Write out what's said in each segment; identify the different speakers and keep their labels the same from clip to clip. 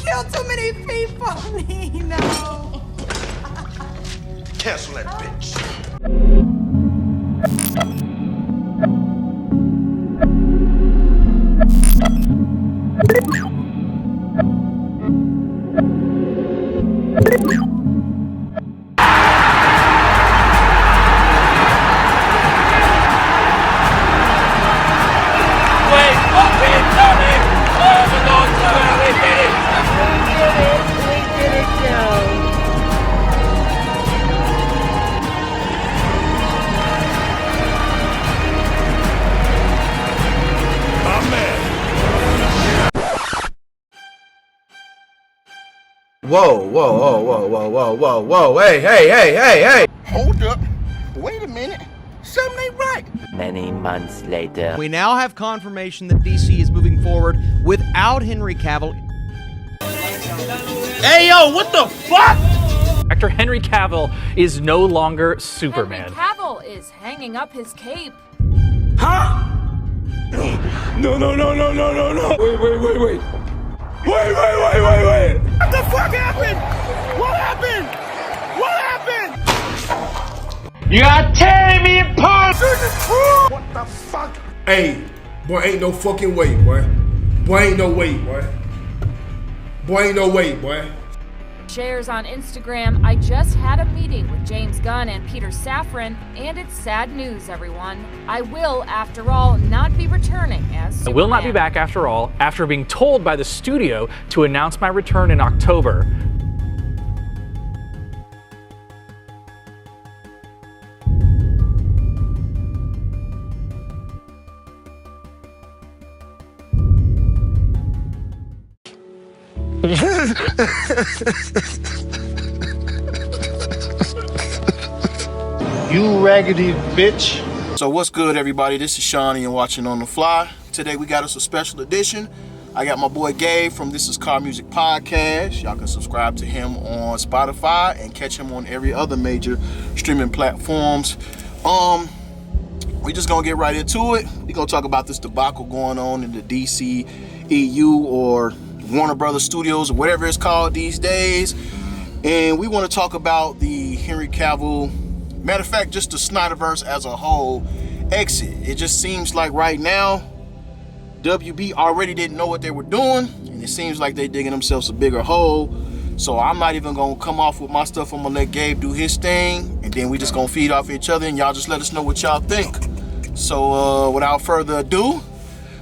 Speaker 1: killed too many people. No.
Speaker 2: Cancel that bitch.
Speaker 3: Whoa. Hey.
Speaker 2: Hold up. Wait a minute. Something ain't right.
Speaker 4: Many months later.
Speaker 5: We now have confirmation that DC is moving forward without Henry Cavill.
Speaker 6: Hey, yo, what the fuck?
Speaker 7: Actor Henry Cavill is no longer Superman.
Speaker 8: Henry Cavill is hanging up his cape.
Speaker 6: Huh? No. Wait. What the fuck happened? What happened? You gotta tear me apart!
Speaker 2: What the fuck?
Speaker 3: Hey, boy, ain't no fucking way, boy. Boy, ain't no way, boy.
Speaker 8: Shares on Instagram, I just had a meeting with James Gunn and Peter Safran, and it's sad news, everyone. I will, after all, not be returning as Superman.
Speaker 7: I will not be back after all, after being told by the studio to announce my return in October.
Speaker 2: You raggedy bitch.
Speaker 9: So what's good, everybody? This is Shawnee and watching On The Fly. Today we got us a special edition. I got my boy Gabe from This Is Car Music Podcast. Y'all can subscribe to him on Spotify and catch him on every other major streaming platforms. We just gonna get right into it. We gonna talk about this debacle going on in the DC EU or Warner Brothers Studios or whatever it's called these days. And we want to talk about the Henry Cavill, matter of fact, just the SnyderVerse as a whole exit. It just seems like right now, WB already didn't know what they were doing, and it seems like they're digging themselves a bigger hole. So I'm not even gonna come off with my stuff. I'm gonna let Gabe do his thing, and then we just gonna feed off each other, and y'all just let us know what y'all think. So without further ado,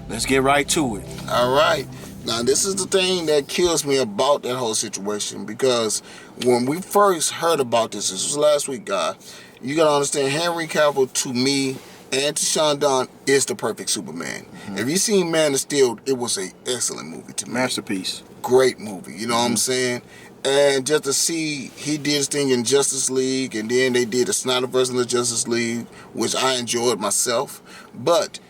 Speaker 9: let's get right to it.
Speaker 10: All right. Now, this is the thing that kills me about that whole situation, because when we first heard about this was last week, guy, you gotta understand, Henry Cavill, to me, and to Sean Dunn, is the perfect Superman. Mm-hmm. If you seen Man of Steel, it was an excellent movie to me.
Speaker 9: Masterpiece.
Speaker 10: Great movie, you know what I'm saying? And just to see, he did his thing in Justice League, and then they did a SnyderVerse in the Justice League, which I enjoyed myself. But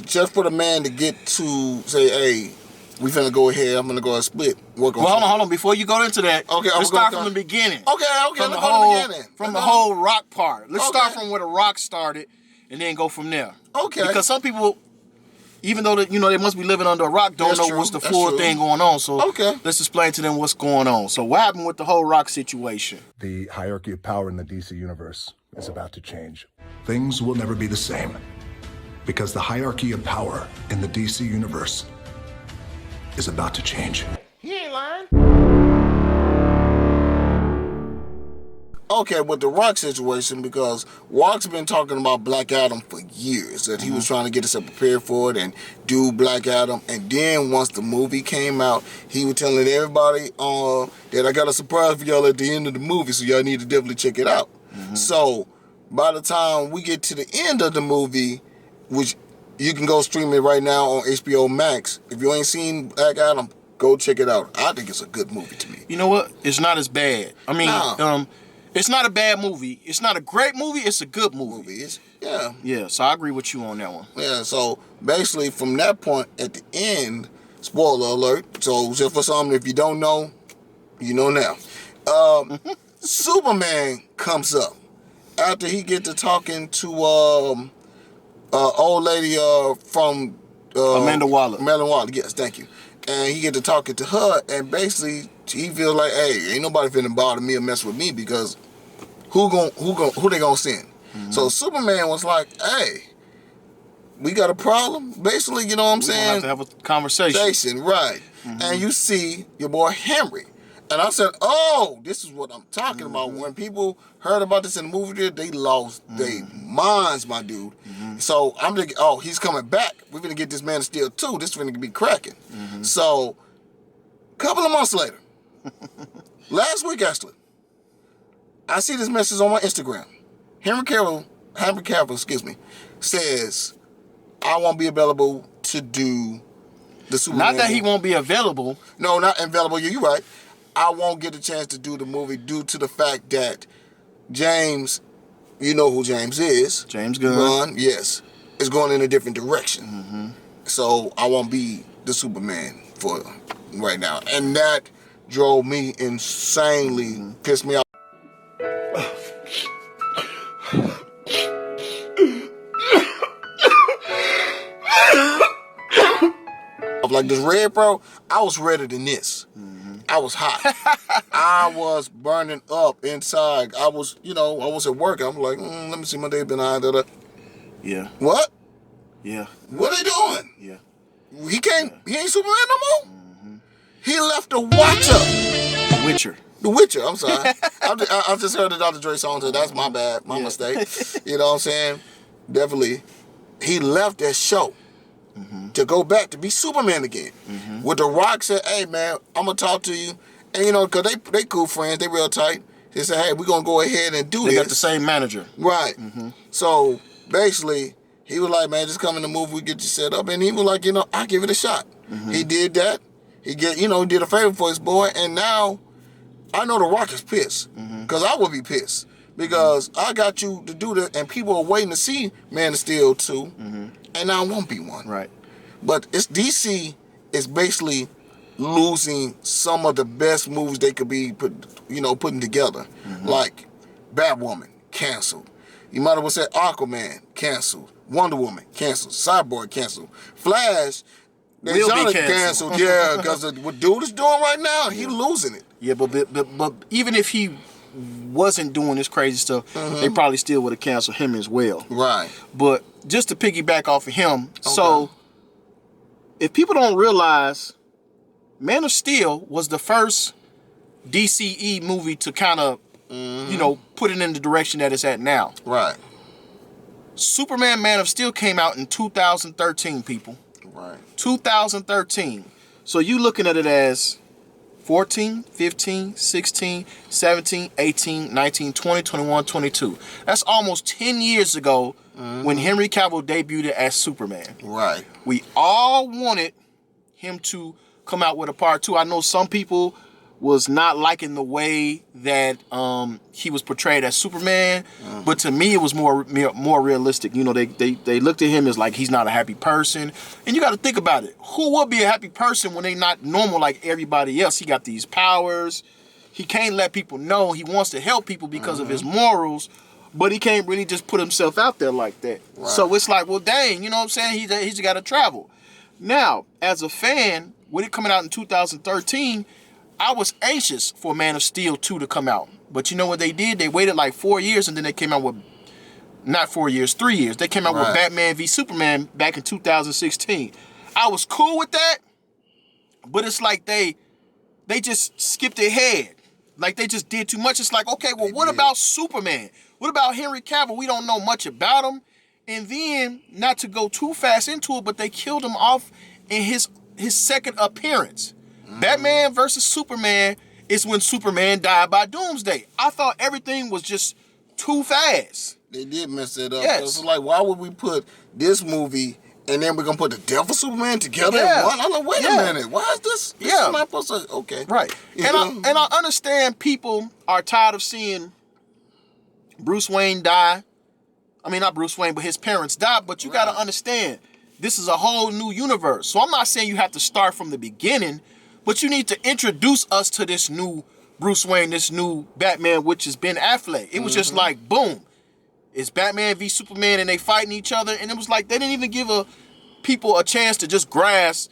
Speaker 10: just for the man to get to say, hey, we finna go ahead, I'm gonna go and split.
Speaker 9: Hold on. Before you go into that,
Speaker 10: okay,
Speaker 9: let's start from the beginning.
Speaker 10: Okay,
Speaker 9: from
Speaker 10: let's go to the beginning.
Speaker 9: From the whole rock part. Let's start from where the rock started and then go from there.
Speaker 10: Okay.
Speaker 9: Because some people, even though they must be living under a rock, don't know what's the full thing going on. So let's explain to them what's going on. So what happened with the whole rock situation?
Speaker 11: The hierarchy of power in the DC universe is about to change. Things will never be the same, because the hierarchy of power in the DC universe is about to change.
Speaker 2: He ain't lying.
Speaker 10: Okay, with the Rock situation, because Rock's been talking about Black Adam for years, that he was trying to get himself prepared for it and do Black Adam. And then once the movie came out, he was telling everybody that I got a surprise for y'all at the end of the movie, so y'all need to definitely check it out. Mm-hmm. So by the time we get to the end of the movie, which you can go stream it right now on HBO Max. If you ain't seen Black Adam, go check it out. I think it's a good movie to me.
Speaker 9: You know what? It's not as bad. I mean, it's not a bad movie. It's not a great movie. It's a good movie.
Speaker 10: Yeah.
Speaker 9: So I agree with you on that one.
Speaker 10: Yeah. So basically, from that point at the end, spoiler alert. So just for something, if you don't know, you know now. Superman comes up after he gets to talking to old lady from
Speaker 9: Amanda Waller.
Speaker 10: Amanda Waller, yes, thank you. And he get to talking to her, and basically he feels like, hey, ain't nobody finna bother me or mess with me because who they gonna send? So Superman was like, hey, we got a problem. Basically, you know what I'm saying?
Speaker 9: We have to have a conversation.
Speaker 10: Right. And you see your boy Henry. And I said, oh, this is what I'm talking about. When people heard about this in the movie theater, they lost their minds, my dude. So I'm thinking, oh, he's coming back. We're going to get this Man of Steel 2. This is going to be cracking. So a couple of months later, last week actually, I see this message on my Instagram. Henry Cavill, says, I won't be available to do the Superman.
Speaker 9: Not that he won't be available.
Speaker 10: No, not available. You're right. I won't get a chance to do the movie due to the fact that James, you know who James is.
Speaker 9: James Gunn.
Speaker 10: Yes, is going in a different direction. So I won't be the Superman for right now. And that drove me insanely, pissed me off. Like this red, bro, I was redder than this. I was hot. I was burning up inside. I was at work. I'm like, let me see my day been on.
Speaker 9: Yeah.
Speaker 10: What?
Speaker 9: Yeah.
Speaker 10: What are they doing?
Speaker 9: Yeah.
Speaker 10: He ain't Superman no more? He left the Watcher.
Speaker 9: Witcher.
Speaker 10: The Witcher, I'm sorry. I just heard the Dr. Dre song, so that's my bad, my mistake. You know what I'm saying? Definitely. He left that show. To go back to be Superman again. With The Rock said, hey man, I'm gonna talk to you. And cause they cool friends, they real tight. They said, hey, we're gonna go ahead and do this.
Speaker 9: They got the same manager.
Speaker 10: Right. So basically, he was like, man, just come in the movie, we get you set up. And he was like, I'll give it a shot. He did that. He did a favor for his boy, and now I know The Rock is pissed. Cause I would be pissed. Because I got you to do that, and people are waiting to see Man of Steel 2. And now won't be one.
Speaker 9: Right.
Speaker 10: But it's DC is basically losing some of the best movies they could be putting together. Like Batwoman, canceled. You might as well say Aquaman, canceled. Wonder Woman, canceled. Cyborg, canceled. Flash, they
Speaker 9: will be
Speaker 10: canceled. Yeah, because what dude is doing right now, he losing it.
Speaker 9: Yeah, but even if he wasn't doing this crazy stuff, they probably still would have canceled him as well.
Speaker 10: Right.
Speaker 9: But just to piggyback off of him, so if people don't realize, Man of Steel was the first DCE movie to kind of, put it in the direction that it's at now.
Speaker 10: Right.
Speaker 9: Superman Man of Steel came out in 2013, people.
Speaker 10: Right.
Speaker 9: 2013. So you looking at it as 14, 15, 16, 17, 18, 19, 20, 21, 22. That's almost 10 years ago when Henry Cavill debuted as Superman.
Speaker 10: Right.
Speaker 9: We all wanted him to come out with a part 2. I know some people was not liking the way that he was portrayed as Superman, but to me it was more realistic. They looked at him as like he's not a happy person, and you got to think about it. Who would be a happy person when they not normal like everybody else? He got these powers. He can't let people know he wants to help people because of his morals, but he can't really just put himself out there like that. Right. So it's like, well, dang, you know what I'm saying? He's got to travel. Now, as a fan, with it coming out in 2013. I was anxious for Man of Steel 2 to come out. But you know what they did? They waited like 4 years, and then they came out with, not 4 years, 3 years. They came out with Batman v Superman back in 2016. I was cool with that, but it's like they just skipped ahead. Like they just did too much. It's like, okay, well, what about Superman? What about Henry Cavill? We don't know much about him. And then, not to go too fast into it, but they killed him off in his second appearance. Batman versus Superman is when Superman died by Doomsday. I thought everything was just too fast.
Speaker 10: They did mess it up.
Speaker 9: Yes.
Speaker 10: It's like, why would we put this movie and then we're going to put the Devil Superman together in one? I'm like, wait a minute. Why is this? This is not supposed to... Okay.
Speaker 9: Right. And I understand people are tired of seeing Bruce Wayne die. I mean, not Bruce Wayne, but his parents died. But you got to understand, this is a whole new universe. So I'm not saying you have to start from the beginning, but you need to introduce us to this new Bruce Wayne, this new Batman, which is Ben Affleck. It was just like, boom. It's Batman v Superman, and they fighting each other. And it was like, they didn't even give people a chance to just grasp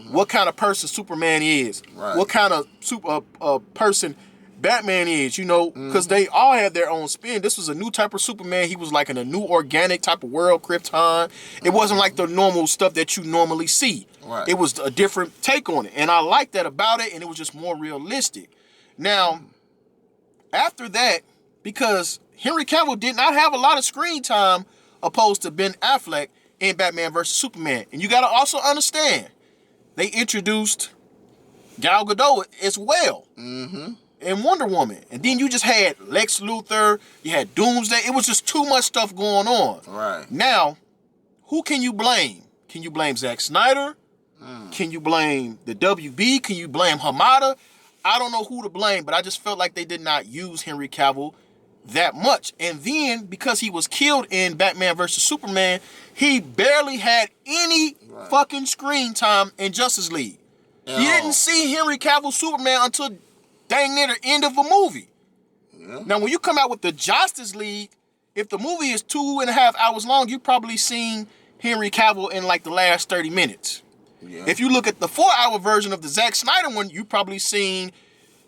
Speaker 9: what kind of person Superman is, what kind of person Batman is, you know, because they all had their own spin. This was a new type of Superman. He was like in a new organic type of world, Krypton. It wasn't like the normal stuff that you normally see. It was a different take on it, and I liked that about it, and it was just more realistic. Now, after that, because Henry Cavill did not have a lot of screen time opposed to Ben Affleck in Batman vs. Superman, and you got to also understand, they introduced Gal Gadot as well. And Wonder Woman. And then you just had Lex Luthor, you had Doomsday. It was just too much stuff going on. Now, who can you blame? Can you blame Zack Snyder? Can you blame the WB? Can you blame Hamada? I don't know who to blame, but I just felt like they did not use Henry Cavill that much. And then, because he was killed in Batman vs. Superman, he barely had any fucking screen time in Justice League. You didn't see Henry Cavill Superman until dang near the end of a movie. Now, when you come out with the Justice League, if the movie is 2.5 hours long, you've probably seen Henry Cavill in like the last 30 minutes. If you look at the 4-hour version of the Zack Snyder one, you've probably seen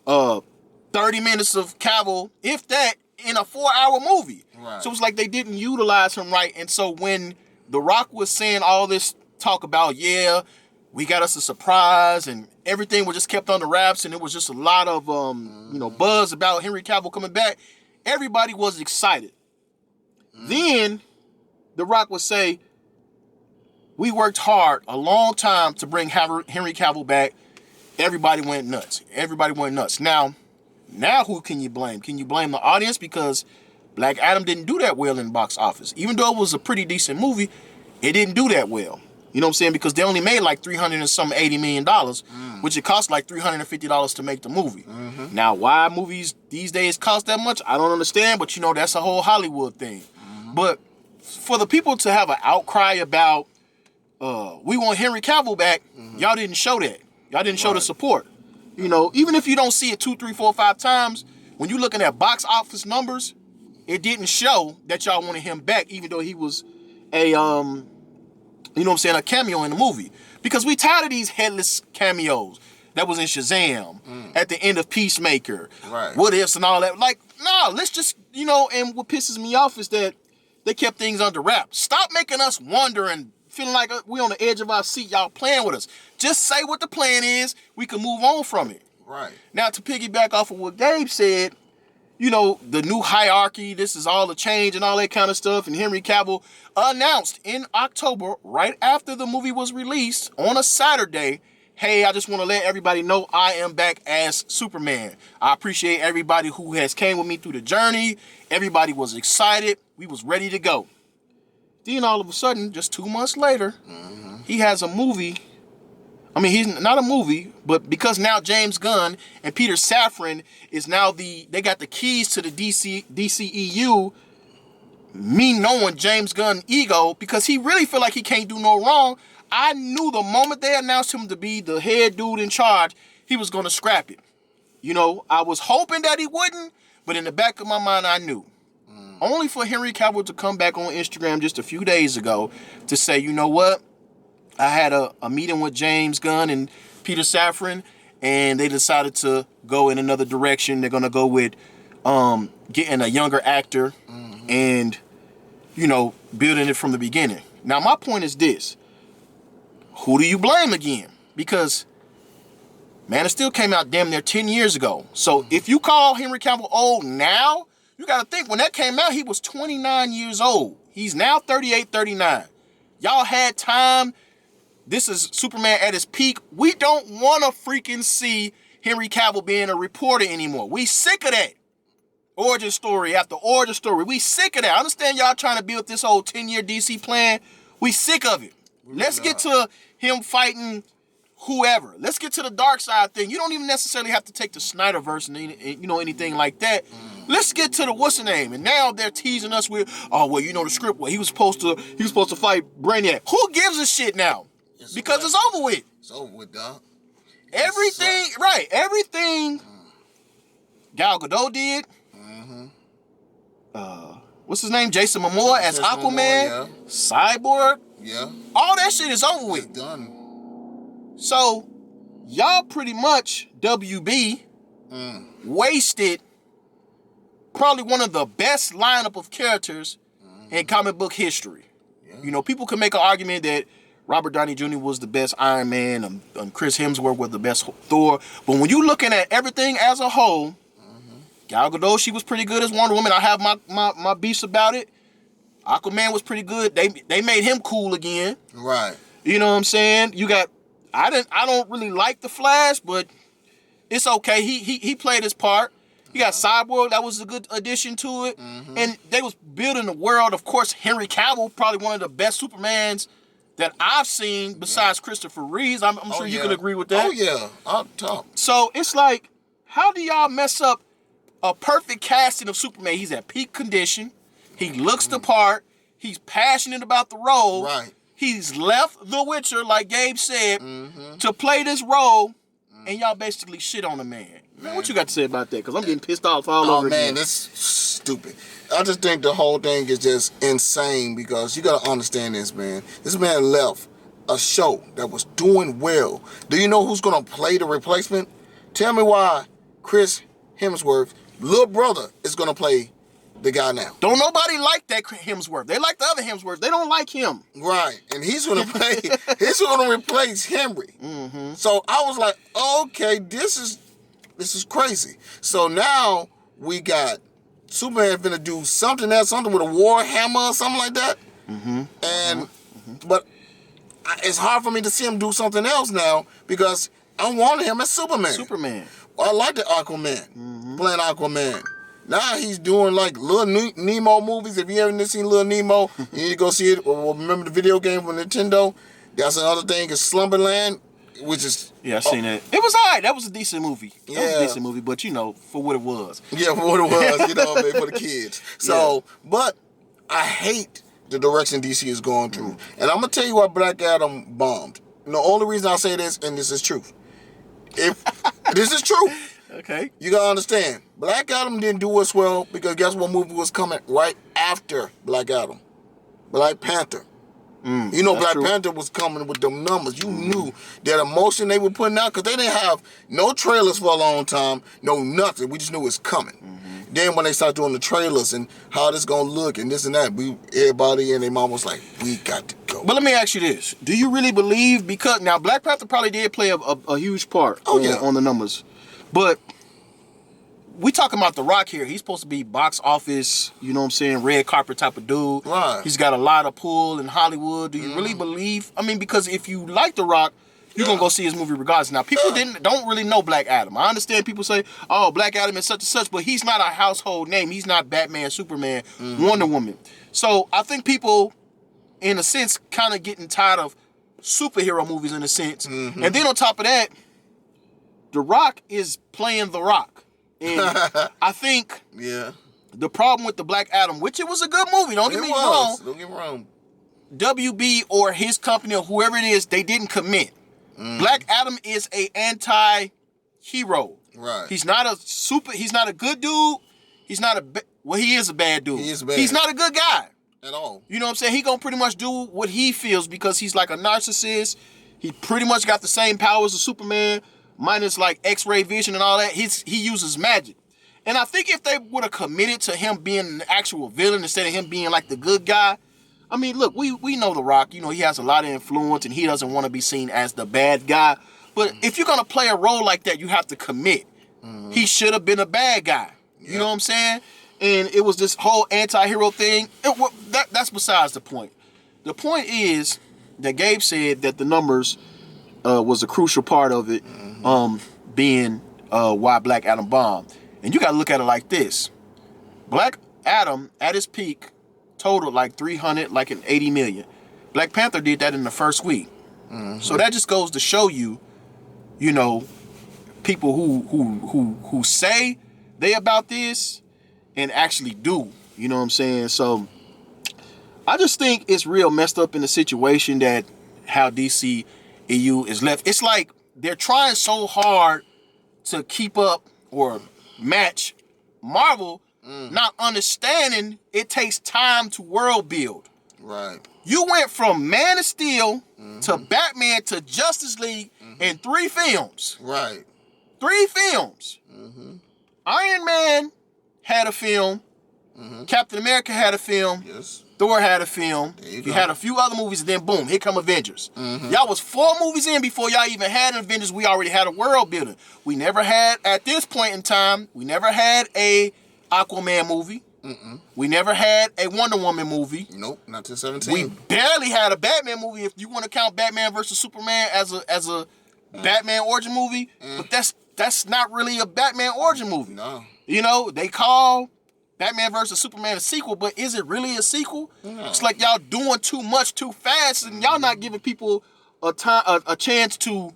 Speaker 9: 30 minutes of Cavill, if that, in a 4-hour movie. So it's like they didn't utilize him right. And so when The Rock was saying all this talk about, yeah, we got us a surprise, and everything was just kept under wraps, and it was just a lot of you know, buzz about Henry Cavill coming back, everybody was excited. Then The Rock would say, we worked hard a long time to bring Henry Cavill back. Everybody went nuts. Everybody went nuts. Now who can you blame? Can you blame the audience? Because Black Adam didn't do that well in the box office. Even though it was a pretty decent movie, it didn't do that well. You know what I'm saying? Because they only made like $380 million, which it cost like $350 to make the movie. Now, why movies these days cost that much, I don't understand, but you know, that's a whole Hollywood thing. But for the people to have an outcry about, we want Henry Cavill back, y'all didn't show that. Y'all didn't show the support. You know, even if you don't see it 2, 3, 4, 5 times, when you're looking at box office numbers, it didn't show that y'all wanted him back, even though he was a, you know what I'm saying, a cameo in the movie. Because we tired of these headless cameos that was in Shazam, at the end of Peacemaker, What Ifs and all that. Like, no, let's just, you know, and what pisses me off is that they kept things under wraps. Stop making us wonder and feeling like we're on the edge of our seat, y'all playing with us. Just say what the plan is, we can move on from it. Now, to piggyback off of what Gabe said, you know, the new hierarchy, this is all the change and all that kind of stuff. And Henry Cavill announced in October, right after the movie was released on a Saturday, hey, I just want to let everybody know I am back as Superman. I appreciate everybody who has came with me through the journey. Everybody was excited. We was ready to go. Then all of a sudden, just 2 months later, he has a movie. I mean, he's not a movie, but because now James Gunn and Peter Safran is now they got the keys to the DCEU, me knowing James Gunn's ego, because he really feel like he can't do no wrong. I knew the moment they announced him to be the head dude in charge, he was going to scrap it. You know, I was hoping that he wouldn't, but in the back of my mind, I knew. Only for Henry Cavill to come back on Instagram just a few days ago to say, you know what? I had a meeting with James Gunn and Peter Safran, and they decided to go in another direction. They're going to go with getting a younger actor and, you know, building it from the beginning. Now, my point is this. Who do you blame again? Because Man of Steel came out damn near 10 years ago. So if you call Henry Cavill old now, you got to think, when that came out, he was 29 years old. He's now 38, 39. Y'all had time. This is Superman at his peak. We don't want to freaking see Henry Cavill being a reporter anymore. We sick of that. Origin story after origin story. We sick of that. I understand y'all trying to build this whole 10-year DC plan. We sick of it. Let's get to him fighting whoever. Let's get to the dark side thing. You don't even necessarily have to take the SynderVerse and you know, anything like that. Let's get to the what's the name. And now they're teasing us with, oh well, you know the script. Well, he was supposed to fight Brainiac. Who gives a shit now? Because it's over with.
Speaker 10: It's over with, dog.
Speaker 9: Everything, right? Everything. Gal Gadot did. What's his name? Jason Momoa as Aquaman. Cyborg.
Speaker 10: Yeah.
Speaker 9: All that shit is over with.
Speaker 10: It's done.
Speaker 9: So, y'all pretty much, WB, wasted probably one of the best lineup of characters in comic book history. Yeah. You know, people can make an argument that Robert Downey Jr. was the best Iron Man and Chris Hemsworth was the best Thor. But when you looking at everything as a whole, Gal Gadot, she was pretty good as Wonder Woman. I have my beefs about it. Aquaman was pretty good. They made him cool again.
Speaker 10: Right.
Speaker 9: You know what I'm saying? You got I don't really like the Flash, but it's okay. He played his part. You got Cyborg, that was a good addition to it. And they was building the world. Of course, Henry Cavill, probably one of the best Supermans that I've seen besides Christopher Reeves. I'm sure you can agree with that.
Speaker 10: Oh, yeah. I'll talk.
Speaker 9: So it's like, how do y'all mess up a perfect casting of Superman? He's at peak condition. He looks the part. He's passionate about the role.
Speaker 10: Right.
Speaker 9: He's left The Witcher, like Gabe said, to play this role, and y'all basically shit on the man. Man, what you got to say about that? Because I'm getting pissed off all over again.
Speaker 10: Oh, man, that's stupid. I just think the whole thing is just insane because you got to understand this, man. This man left a show that was doing well. Do you know who's going to play the replacement? Tell me why Chris Hemsworth's little brother is going to play the guy now.
Speaker 9: Don't nobody like that Hemsworth. They like the other Hemsworth. They don't like him.
Speaker 10: Right. And he's going to play, he's going to replace Henry. So I was like, okay, this is crazy. So now we got Superman finna do something else, something with a war hammer or something like that. But it's hard for me to see him do something else now because I wanted him as Superman. Well, I like the Aquaman, playing Aquaman. Now he's doing like Little Nemo movies. If you haven't seen Little Nemo, you need to go see it. Or remember the video game from Nintendo. That's another thing is Slumberland, which is...
Speaker 9: Yeah, I seen it. It was all right. That was a decent movie. That was a decent movie, but you know, for what it was.
Speaker 10: Yeah, for what it was, you know, for the kids. So, but I hate the direction DC is going through. And I'm going to tell you why Black Adam bombed. And the only reason I say this, and this is truth. This is true.
Speaker 9: Okay.
Speaker 10: You got to understand. Black Adam didn't do as well because guess what movie was coming right after Black Adam? Black Panther. You know, Black Panther was coming with them numbers. You knew that emotion they were putting out because they didn't have no trailers for a long time, no nothing. We just knew it was coming. Then when they started doing the trailers and how this gonna look and this and that, everybody and their mom was like, we got to go.
Speaker 9: But let me ask you this. Do you really believe, because now Black Panther probably did play a huge part on the numbers, but we talking about The Rock here. He's supposed to be box office, you know what I'm saying, red carpet type of dude.
Speaker 10: Right.
Speaker 9: He's got a lot of pull in Hollywood. Do you really believe? I mean, because if you like The Rock, you're going to go see his movie regardless. Now, people don't really know Black Adam. I understand people say, oh, Black Adam is such and such, but he's not a household name. He's not Batman, Superman, Wonder Woman. So I think people, in a sense, kind of getting tired of superhero movies in a sense. And then on top of that, The Rock is playing The Rock. And I think the problem with the Black Adam, which it was a good movie, don't get me wrong. WB or his company or whoever it is, they didn't commit. Black Adam is a anti-hero.
Speaker 10: Right.
Speaker 9: He's not a good dude. He's not he is a bad dude.
Speaker 10: He is bad.
Speaker 9: He's not a good guy.
Speaker 10: At all.
Speaker 9: You know what I'm saying? He gonna pretty much do what he feels because he's like a narcissist. He pretty much got the same powers as Superman, minus like X-ray vision and all that. He uses magic. And I think if they would have committed to him being an actual villain instead of him being like the good guy, I mean, look, we know The Rock, you know, he has a lot of influence and he doesn't want to be seen as the bad guy. But if you're going to play a role like that, you have to commit. He should have been a bad guy. You know what I'm saying? And it was this whole anti-hero thing. That's besides the point. The point is that Gabe said that the numbers was a crucial part of it, being why Black Adam bombed. And you got to look at it like this. Black Adam, at his peak, totaled like 380 million. Black Panther did that in the first week. So that just goes to show you, you know, people who say they about this and actually do. You know what I'm saying? So I just think it's real messed up in the situation that how DC EU is left. It's like they're trying so hard to keep up or match Marvel, not understanding it takes time to world build.
Speaker 10: Right.
Speaker 9: You went from Man of Steel to Batman to Justice League in 3 films.
Speaker 10: Right.
Speaker 9: 3 films. Iron Man had a film. Captain America had a film.
Speaker 10: Yes.
Speaker 9: Thor had a film. You had a few other movies, and then boom, here come Avengers. Y'all was 4 movies in before y'all even had Avengers. We already had a world building. We never had, at this point in time, we never had a Aquaman movie. We never had a Wonder Woman movie.
Speaker 10: Nope, not till 17.
Speaker 9: We barely had a Batman movie, if you want to count Batman versus Superman as a Batman origin movie. But that's not really a Batman origin movie.
Speaker 10: No.
Speaker 9: You know, they call Batman vs. Superman a sequel, but is it really a sequel? No. It's like y'all doing too much too fast, and y'all not giving people a chance to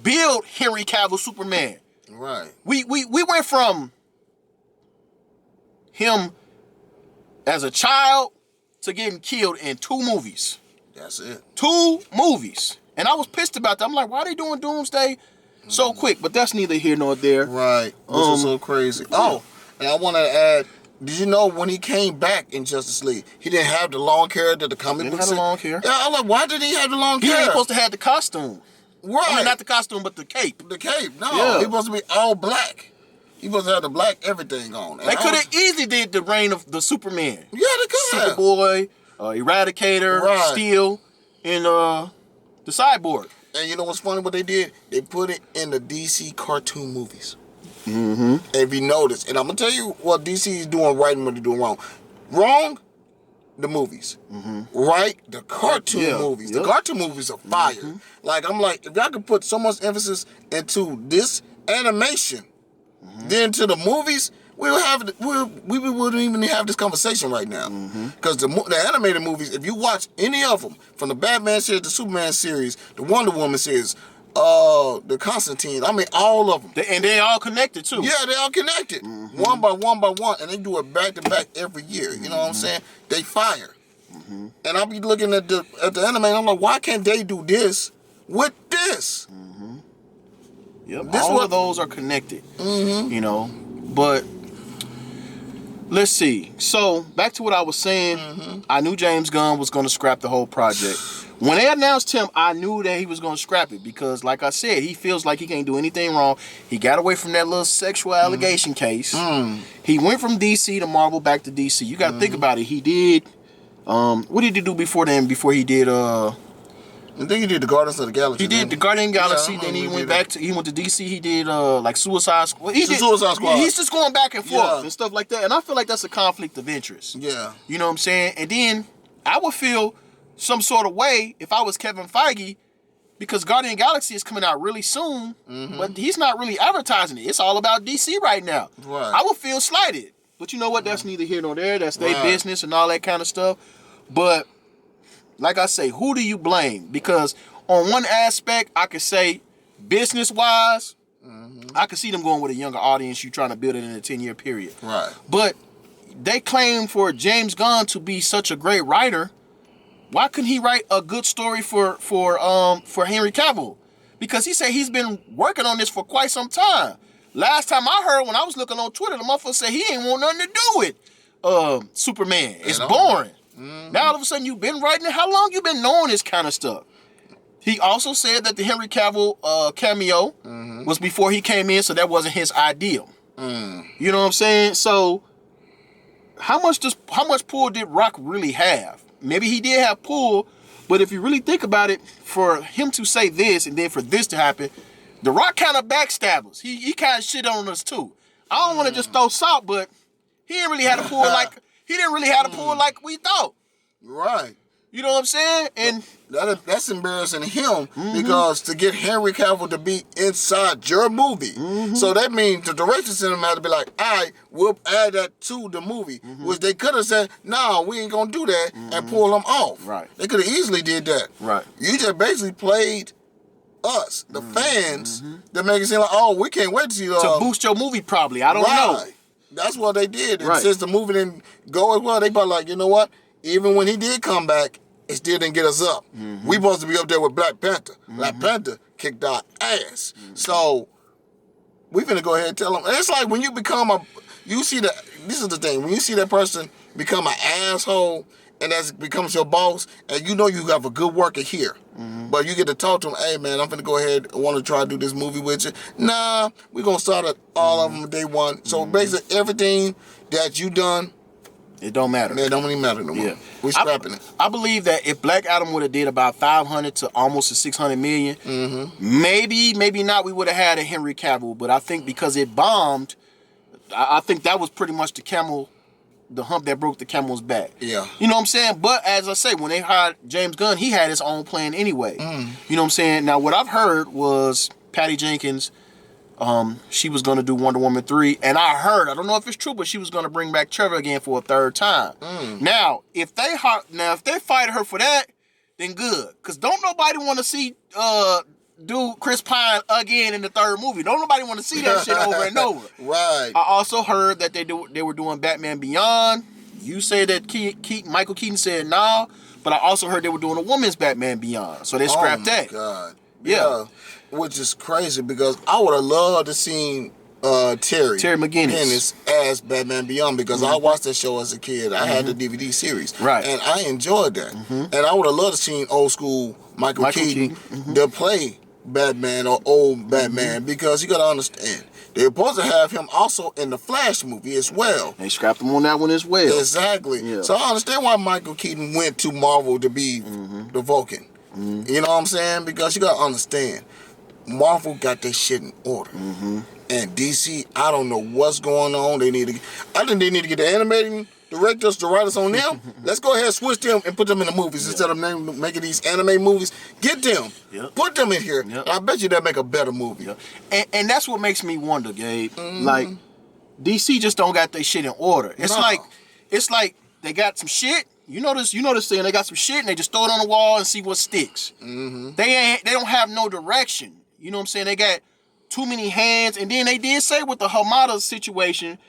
Speaker 9: build Henry Cavill Superman.
Speaker 10: Right.
Speaker 9: We went from him as a child to getting killed in 2 movies.
Speaker 10: That's it. 2
Speaker 9: movies. And I was pissed about that. I'm like, why are they doing Doomsday so quick? But that's neither here nor there.
Speaker 10: Right. This is so crazy. Oh, and I want to add, did you know when he came back in Justice League, he didn't have the long hair that the comic books
Speaker 9: had the long hair.
Speaker 10: Yeah, I'm like, why did he have the long hair?
Speaker 9: He ain't supposed to have the costume.
Speaker 10: Right.
Speaker 9: I mean, not the costume, but the cape.
Speaker 10: The cape. No,
Speaker 9: Yeah.
Speaker 10: he supposed to be all black. He supposed to have the black everything on. And
Speaker 9: They could have easily did the reign of the Superman.
Speaker 10: Yeah, they could have.
Speaker 9: Superboy, Eradicator, Steel, and the Cyborg.
Speaker 10: And you know what's funny? What they did? They put it in the DC cartoon movies.
Speaker 9: Mm-hmm.
Speaker 10: If you notice, and I'm gonna tell you what DC is doing right and what they're doing wrong. Wrong, the movies. Right, the cartoon movies. The cartoon movies are fire. Like I'm like, if y'all could put so much emphasis into this animation, then to the movies, we wouldn't even have this conversation right now. Because the animated movies, if you watch any of them, from the Batman series, the Superman series, the Wonder Woman series, the Constantine, I mean all of them.
Speaker 9: And they all connected too.
Speaker 10: Yeah, they all connected. One by one by one. And they do it back to back every year. You know what I'm saying? They fire. And I'll be looking at the anime and I'm like, why can't they do this with this?
Speaker 9: Yep, all of those are connected. You know, but let's see. So back to what I was saying. I knew James Gunn was going to scrap the whole project. When they announced him, I knew that he was going to scrap it because, like I said, he feels like he can't do anything wrong. He got away from that little sexual allegation case. He went from DC to Marvel back to DC. You got to think about it. He did. What did he do before then? Before he did. I
Speaker 10: think he did the Guardians of the Galaxy.
Speaker 9: He did the Guardian Galaxy. Yeah, then he went back to. He went to DC. He did like Suicide Squad.
Speaker 10: Suicide Squad.
Speaker 9: He's just going back and forth and stuff like that. And I feel like that's a conflict of interest.
Speaker 10: Yeah.
Speaker 9: You know what I'm saying? And then I would feel some sort of way if I was Kevin Feige, because Guardian Galaxy is coming out really soon, but he's not really advertising it. It's all about DC right now.
Speaker 10: Right.
Speaker 9: I would feel slighted. But you know what? That's neither here nor there. That's their business and all that kind of stuff. But like I say, who do you blame? Because on one aspect, I could say business-wise, I could see them going with a younger audience. You trying to build it in a 10-year period.
Speaker 10: Right.
Speaker 9: But they claim for James Gunn to be such a great writer. Why couldn't he write a good story for Henry Cavill? Because he said he's been working on this for quite some time. Last time I heard, when I was looking on Twitter, the motherfucker said he ain't want nothing to do with Superman. It's boring. Now all of a sudden you've been writing it. How long you been knowing this kind of stuff? He also said that the Henry Cavill cameo was before he came in, so that wasn't his idea. You know what I'm saying? So how much pull did Rock really have? Maybe he did have pull, but if you really think about it, for him to say this and then for this to happen, The Rock kind of backstabbers. He kind of shit on us too. I don't want to just throw salt, but he didn't really have a pull like we thought.
Speaker 10: Right.
Speaker 9: You know what I'm saying? And
Speaker 10: that's embarrassing him because to get Henry Cavill to be inside your movie, so that means the director cinema had to be like, all right, we'll add that to the movie, which they could have said, no, we ain't gonna do that and pull them off.
Speaker 9: Right.
Speaker 10: They could have easily did that.
Speaker 9: Right.
Speaker 10: You just basically played us, the fans, that make it seem like, oh, we can't wait to see
Speaker 9: to boost your movie probably. I don't know.
Speaker 10: That's what they did. And since the movie didn't go as well, they probably like, you know what? Even when he did come back, it still didn't get us up. We supposed to be up there with Black Panther. Black Panther kicked our ass. So we finna go ahead and tell them. It's like when you become this is the thing, when you see that person become an asshole and that becomes your boss, and you know you have a good worker here. But you get to talk to him, hey man, I'm finna go ahead and want to try to do this movie with you. Nah, we're gonna start at all of them day one. So basically everything that you done,
Speaker 9: it don't matter.
Speaker 10: Man, it don't even matter no more. We scrapping it.
Speaker 9: I believe that if Black Adam would have did about 500 to almost a 600 million, maybe not, we would have had a Henry Cavill. But I think because it bombed, I think that was pretty much the hump that broke the camel's back. Yeah. You know what I'm saying? But as I say, when they hired James Gunn, he had his own plan anyway. You know what I'm saying? Now, what I've heard was Patty Jenkins, she was going to do Wonder Woman 3. And I don't know if it's true, but she was going to bring back Trevor again for a third time. Now, if they fired her for that, then good. Because don't nobody want to see Chris Pine again in the third movie. Don't nobody want to see that shit over and over. Right. I also heard that they were doing Batman Beyond. You say that Michael Keaton said no, but I also heard they were doing a woman's Batman Beyond. So they scrapped that. Oh my God. Yeah. Which is crazy because I would have loved to see Terry McGinnis as Batman Beyond because I watched that show as a kid. I had the DVD series. Right. And I enjoyed that. And I would have loved to see old school Michael Keaton to play Batman or old Batman because you got to understand they're supposed to have him also in the Flash movie as well. They scrapped him on that one as well. Exactly. Yeah. So I understand why Michael Keaton went to Marvel to be the Vulcan. You know what I'm saying? Because you got to understand Marvel got their shit in order. And DC, I don't know what's going on. I think they need to get the animating directors, the writers on them. Let's go ahead and switch them and put them in the movies instead of making these anime movies. Get them, put them in here. And I bet you they'll make a better movie. And that's what makes me wonder, Gabe. Like DC just don't got their shit in order. It's like they got some shit. You notice saying they got some shit and they just throw it on the wall and see what sticks. They don't have no direction. You know what I'm saying? They got too many hands. And then they did say with the Hamada situation,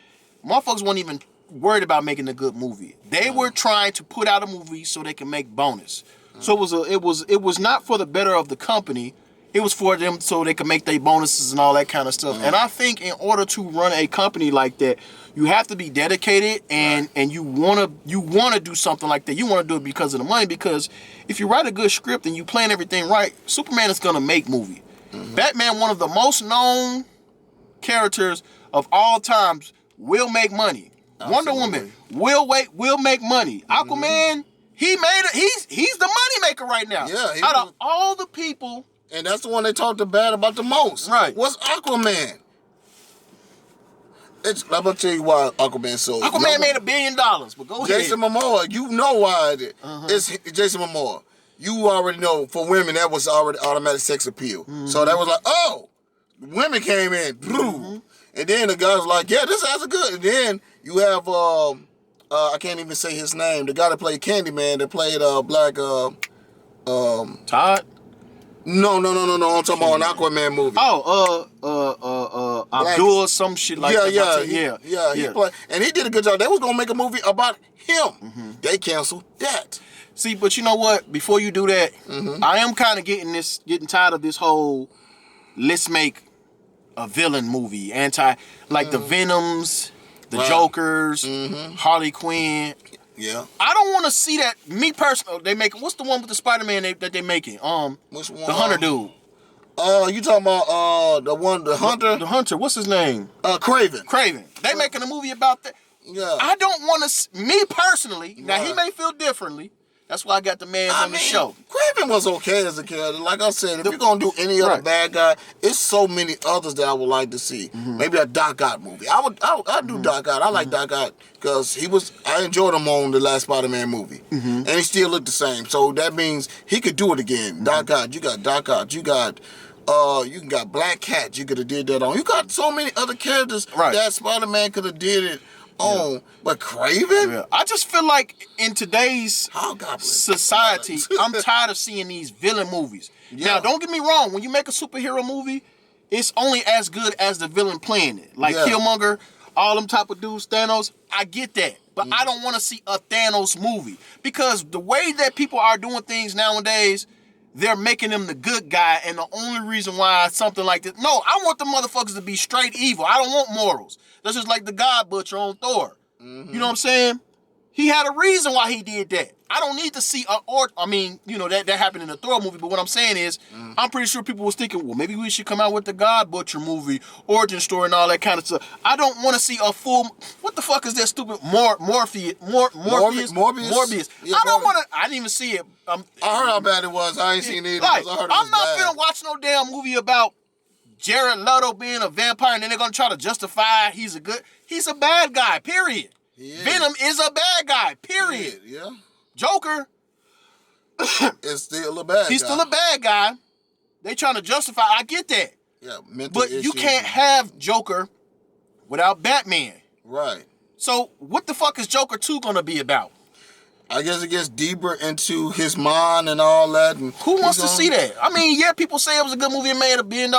Speaker 9: motherfuckers weren't even worried about making a good movie. They were trying to put out a movie so they can make bonus. So it was not for the better of the company. It was for them so they could make their bonuses and all that kind of stuff. And I think in order to run a company like that, you have to be dedicated and you wanna do something like that. You wanna do it because of the money. Because if you write a good script and you plan everything right, Superman is gonna make movie. Batman, one of the most known characters of all times, will make money. Absolutely. Wonder Woman will make money. Aquaman, he's the money maker right now. Yeah, out of all the people, and that's the one they talked bad about the most. Right? What's Aquaman? I'm gonna tell you why Aquaman sold. Aquaman made $1 billion, but go ahead. Jason Momoa, you know why it's Jason Momoa. You already know for women that was already automatic sex appeal. So that was like, oh, women came in, and then the guys was like, yeah, this has a good. And then you have I can't even say his name. The guy that played Candyman, that played Black Todd. No. I'm talking about an Aquaman movie. Abdul, some shit like that. Yeah. He played, and he did a good job. They was gonna make a movie about him. They canceled that. See, but you know what? Before you do that, I am kind of getting tired of this whole let's make a villain movie, the Venoms, the Jokers, Harley Quinn. Yeah, I don't want to see that. Me personally, they make what's the one with the Spider-Man that they making? Which one? The Hunter dude. You talking about the Hunter? The Hunter. What's his name? Craven. They making a movie about that. Yeah. I don't want to. Me personally. Now he may feel differently. That's why I got the man on the show. Craven was okay as a character. Like I said, if you're going to do any other bad guy, it's so many others that I would like to see. Maybe a Doc Ock movie. I'd do Doc Ock. I like Doc Ock because I enjoyed him on the last Spider-Man movie. And he still looked the same. So that means he could do it again. Doc Ock. You got Doc Ock. You got Black Cat. You could have did that on. You got so many other characters that Spider-Man could have did it on, but Craven? I just feel like in today's society, I'm tired of seeing these villain movies. Now, don't get me wrong. When you make a superhero movie, it's only as good as the villain playing it. Like Killmonger, all them type of dudes, Thanos, I get that. But I don't want to see a Thanos movie. Because the way that people are doing things nowadays, they're making him the good guy, and the only reason why something like this... No, I want the motherfuckers to be straight evil. I don't want morals. That's just like the God Butcher on Thor. You know what I'm saying? He had a reason why he did that. I don't need to see, that happened in the Thor movie, but what I'm saying is, I'm pretty sure people was thinking, well, maybe we should come out with the God Butcher movie, origin story, and all that kind of stuff. I don't want to see a full, what the fuck is that stupid Morbius?
Speaker 10: Yeah,
Speaker 9: I don't want to, I didn't even see it.
Speaker 10: I heard how bad it was. I ain't seen it.
Speaker 9: Like,
Speaker 10: I heard it
Speaker 9: I'm
Speaker 10: was
Speaker 9: not
Speaker 10: bad.
Speaker 9: finna watch no damn movie about Jared Leto being a vampire, and then they're gonna try to justify he's a bad guy, period. Venom is a bad guy, period.
Speaker 10: Yeah.
Speaker 9: Joker
Speaker 10: is still a bad guy.
Speaker 9: He's still a bad guy. They trying to justify. I get that.
Speaker 10: Yeah, mental
Speaker 9: but you
Speaker 10: issues.
Speaker 9: can't have Joker without Batman.
Speaker 10: Right.
Speaker 9: So what the fuck is Joker 2 gonna be about?
Speaker 10: I guess it gets deeper into his mind and all that. And
Speaker 9: who wants to see that? I mean, yeah, people say it was a good movie and made $1 billion,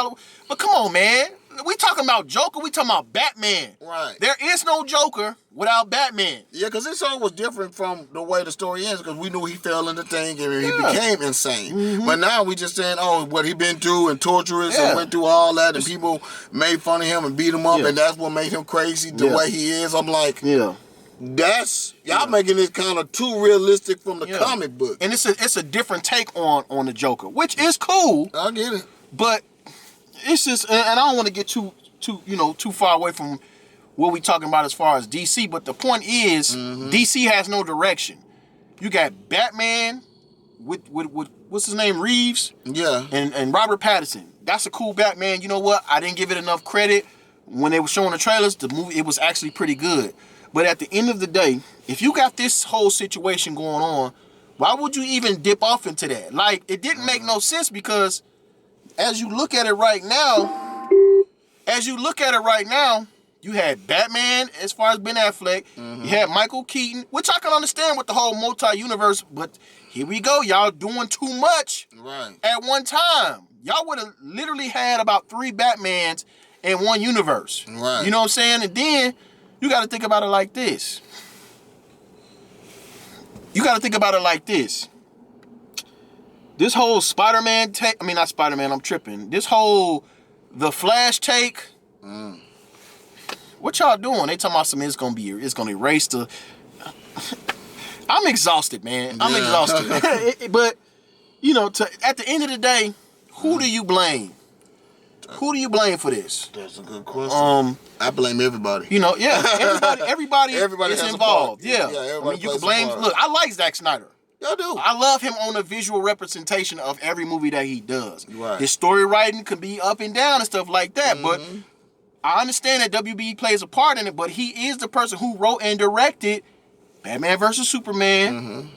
Speaker 9: but come on, man. We talking about Joker, we talking about Batman.
Speaker 10: Right.
Speaker 9: There is no Joker without Batman.
Speaker 10: Yeah, because this song was different from the way the story ends, because we knew he fell in the thing and he became insane. But now we just saying, what he been through and torturous and went through all that, and people made fun of him and beat him up, and that's what made him crazy the way he is. I'm like, that's y'all making this kind of too realistic from the comic book.
Speaker 9: And it's a different take on the Joker, which is cool.
Speaker 10: I get it.
Speaker 9: But it's just, and I don't want to get too far away from what we talking about as far as DC. But the point is, DC has no direction. You got Batman with what's his name, Reeves, and Robert Pattinson. That's a cool Batman. You know what? I didn't give it enough credit when they were showing the trailers. The movie, it was actually pretty good. But at the end of the day, if you got this whole situation going on, why would you even dip off into that? Like, it didn't make no sense, because as you look at it right now, you had Batman as far as Ben Affleck. You had Michael Keaton, which I can understand with the whole multi-universe, but here we go. Y'all doing too much at one time. Y'all would have literally had about 3 Batmans in one universe.
Speaker 10: Right.
Speaker 9: You know what I'm saying? And then you got to think about it like this. This whole Spider-Man take, I mean, not Spider-Man, I'm tripping. This whole, the Flash take, what y'all doing? They talking about something, it's gonna erase the, I'm exhausted, man. I'm exhausted. But, at the end of the day, who do you blame? Who do you blame for this?
Speaker 10: That's a good question. I blame everybody.
Speaker 9: Everybody is involved.
Speaker 10: Yeah,
Speaker 9: I mean, you can blame, look, I like Zack Snyder.
Speaker 10: I do.
Speaker 9: I love him on a visual representation of every movie that he does.
Speaker 10: Right.
Speaker 9: His story writing can be up and down and stuff like that, but I understand that WB plays a part in it, but he is the person who wrote and directed Batman vs. Superman,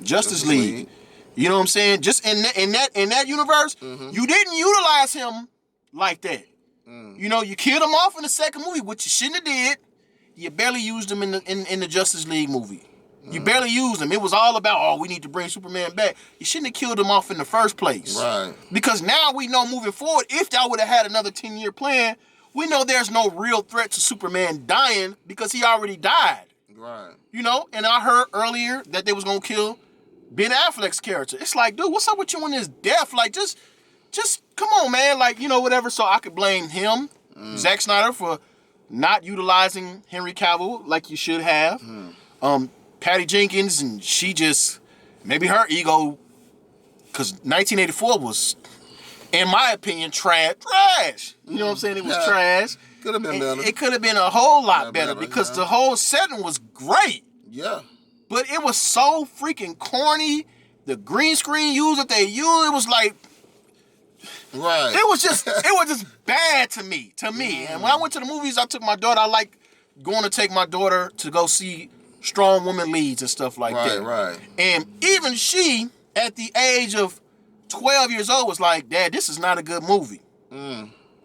Speaker 9: Justice League. You know what I'm saying? Just in that universe, you didn't utilize him like that. You killed him off in the second movie, which you shouldn't have did. You barely used him in the Justice League movie. You barely used him. It was all about, we need to bring Superman back. You shouldn't have killed him off in the first place.
Speaker 10: Right.
Speaker 9: Because now we know moving forward, if y'all would have had another 10-year plan, we know there's no real threat to Superman dying because he already died.
Speaker 10: Right.
Speaker 9: And I heard earlier that they was going to kill Ben Affleck's character. It's like, dude, what's up with you in this death? Like, just come on, man. Like, whatever. So I could blame him, Zack Snyder, for not utilizing Henry Cavill like you should have. Patty Jenkins, and she just, maybe her ego, because 1984 was, in my opinion, trash. You know what I'm saying? It was trash.
Speaker 10: Could have been better.
Speaker 9: It could have been a whole lot better because the whole setting was great.
Speaker 10: Yeah.
Speaker 9: But it was so freaking corny. The green screen use that they used, it was like,
Speaker 10: right.
Speaker 9: It was just bad to me. And when I went to the movies, I took my daughter. I like going to take my daughter to go see strong woman leads and stuff like that.
Speaker 10: Right.
Speaker 9: And even she, at the age of 12 years old, was like, Dad, this is not a good movie.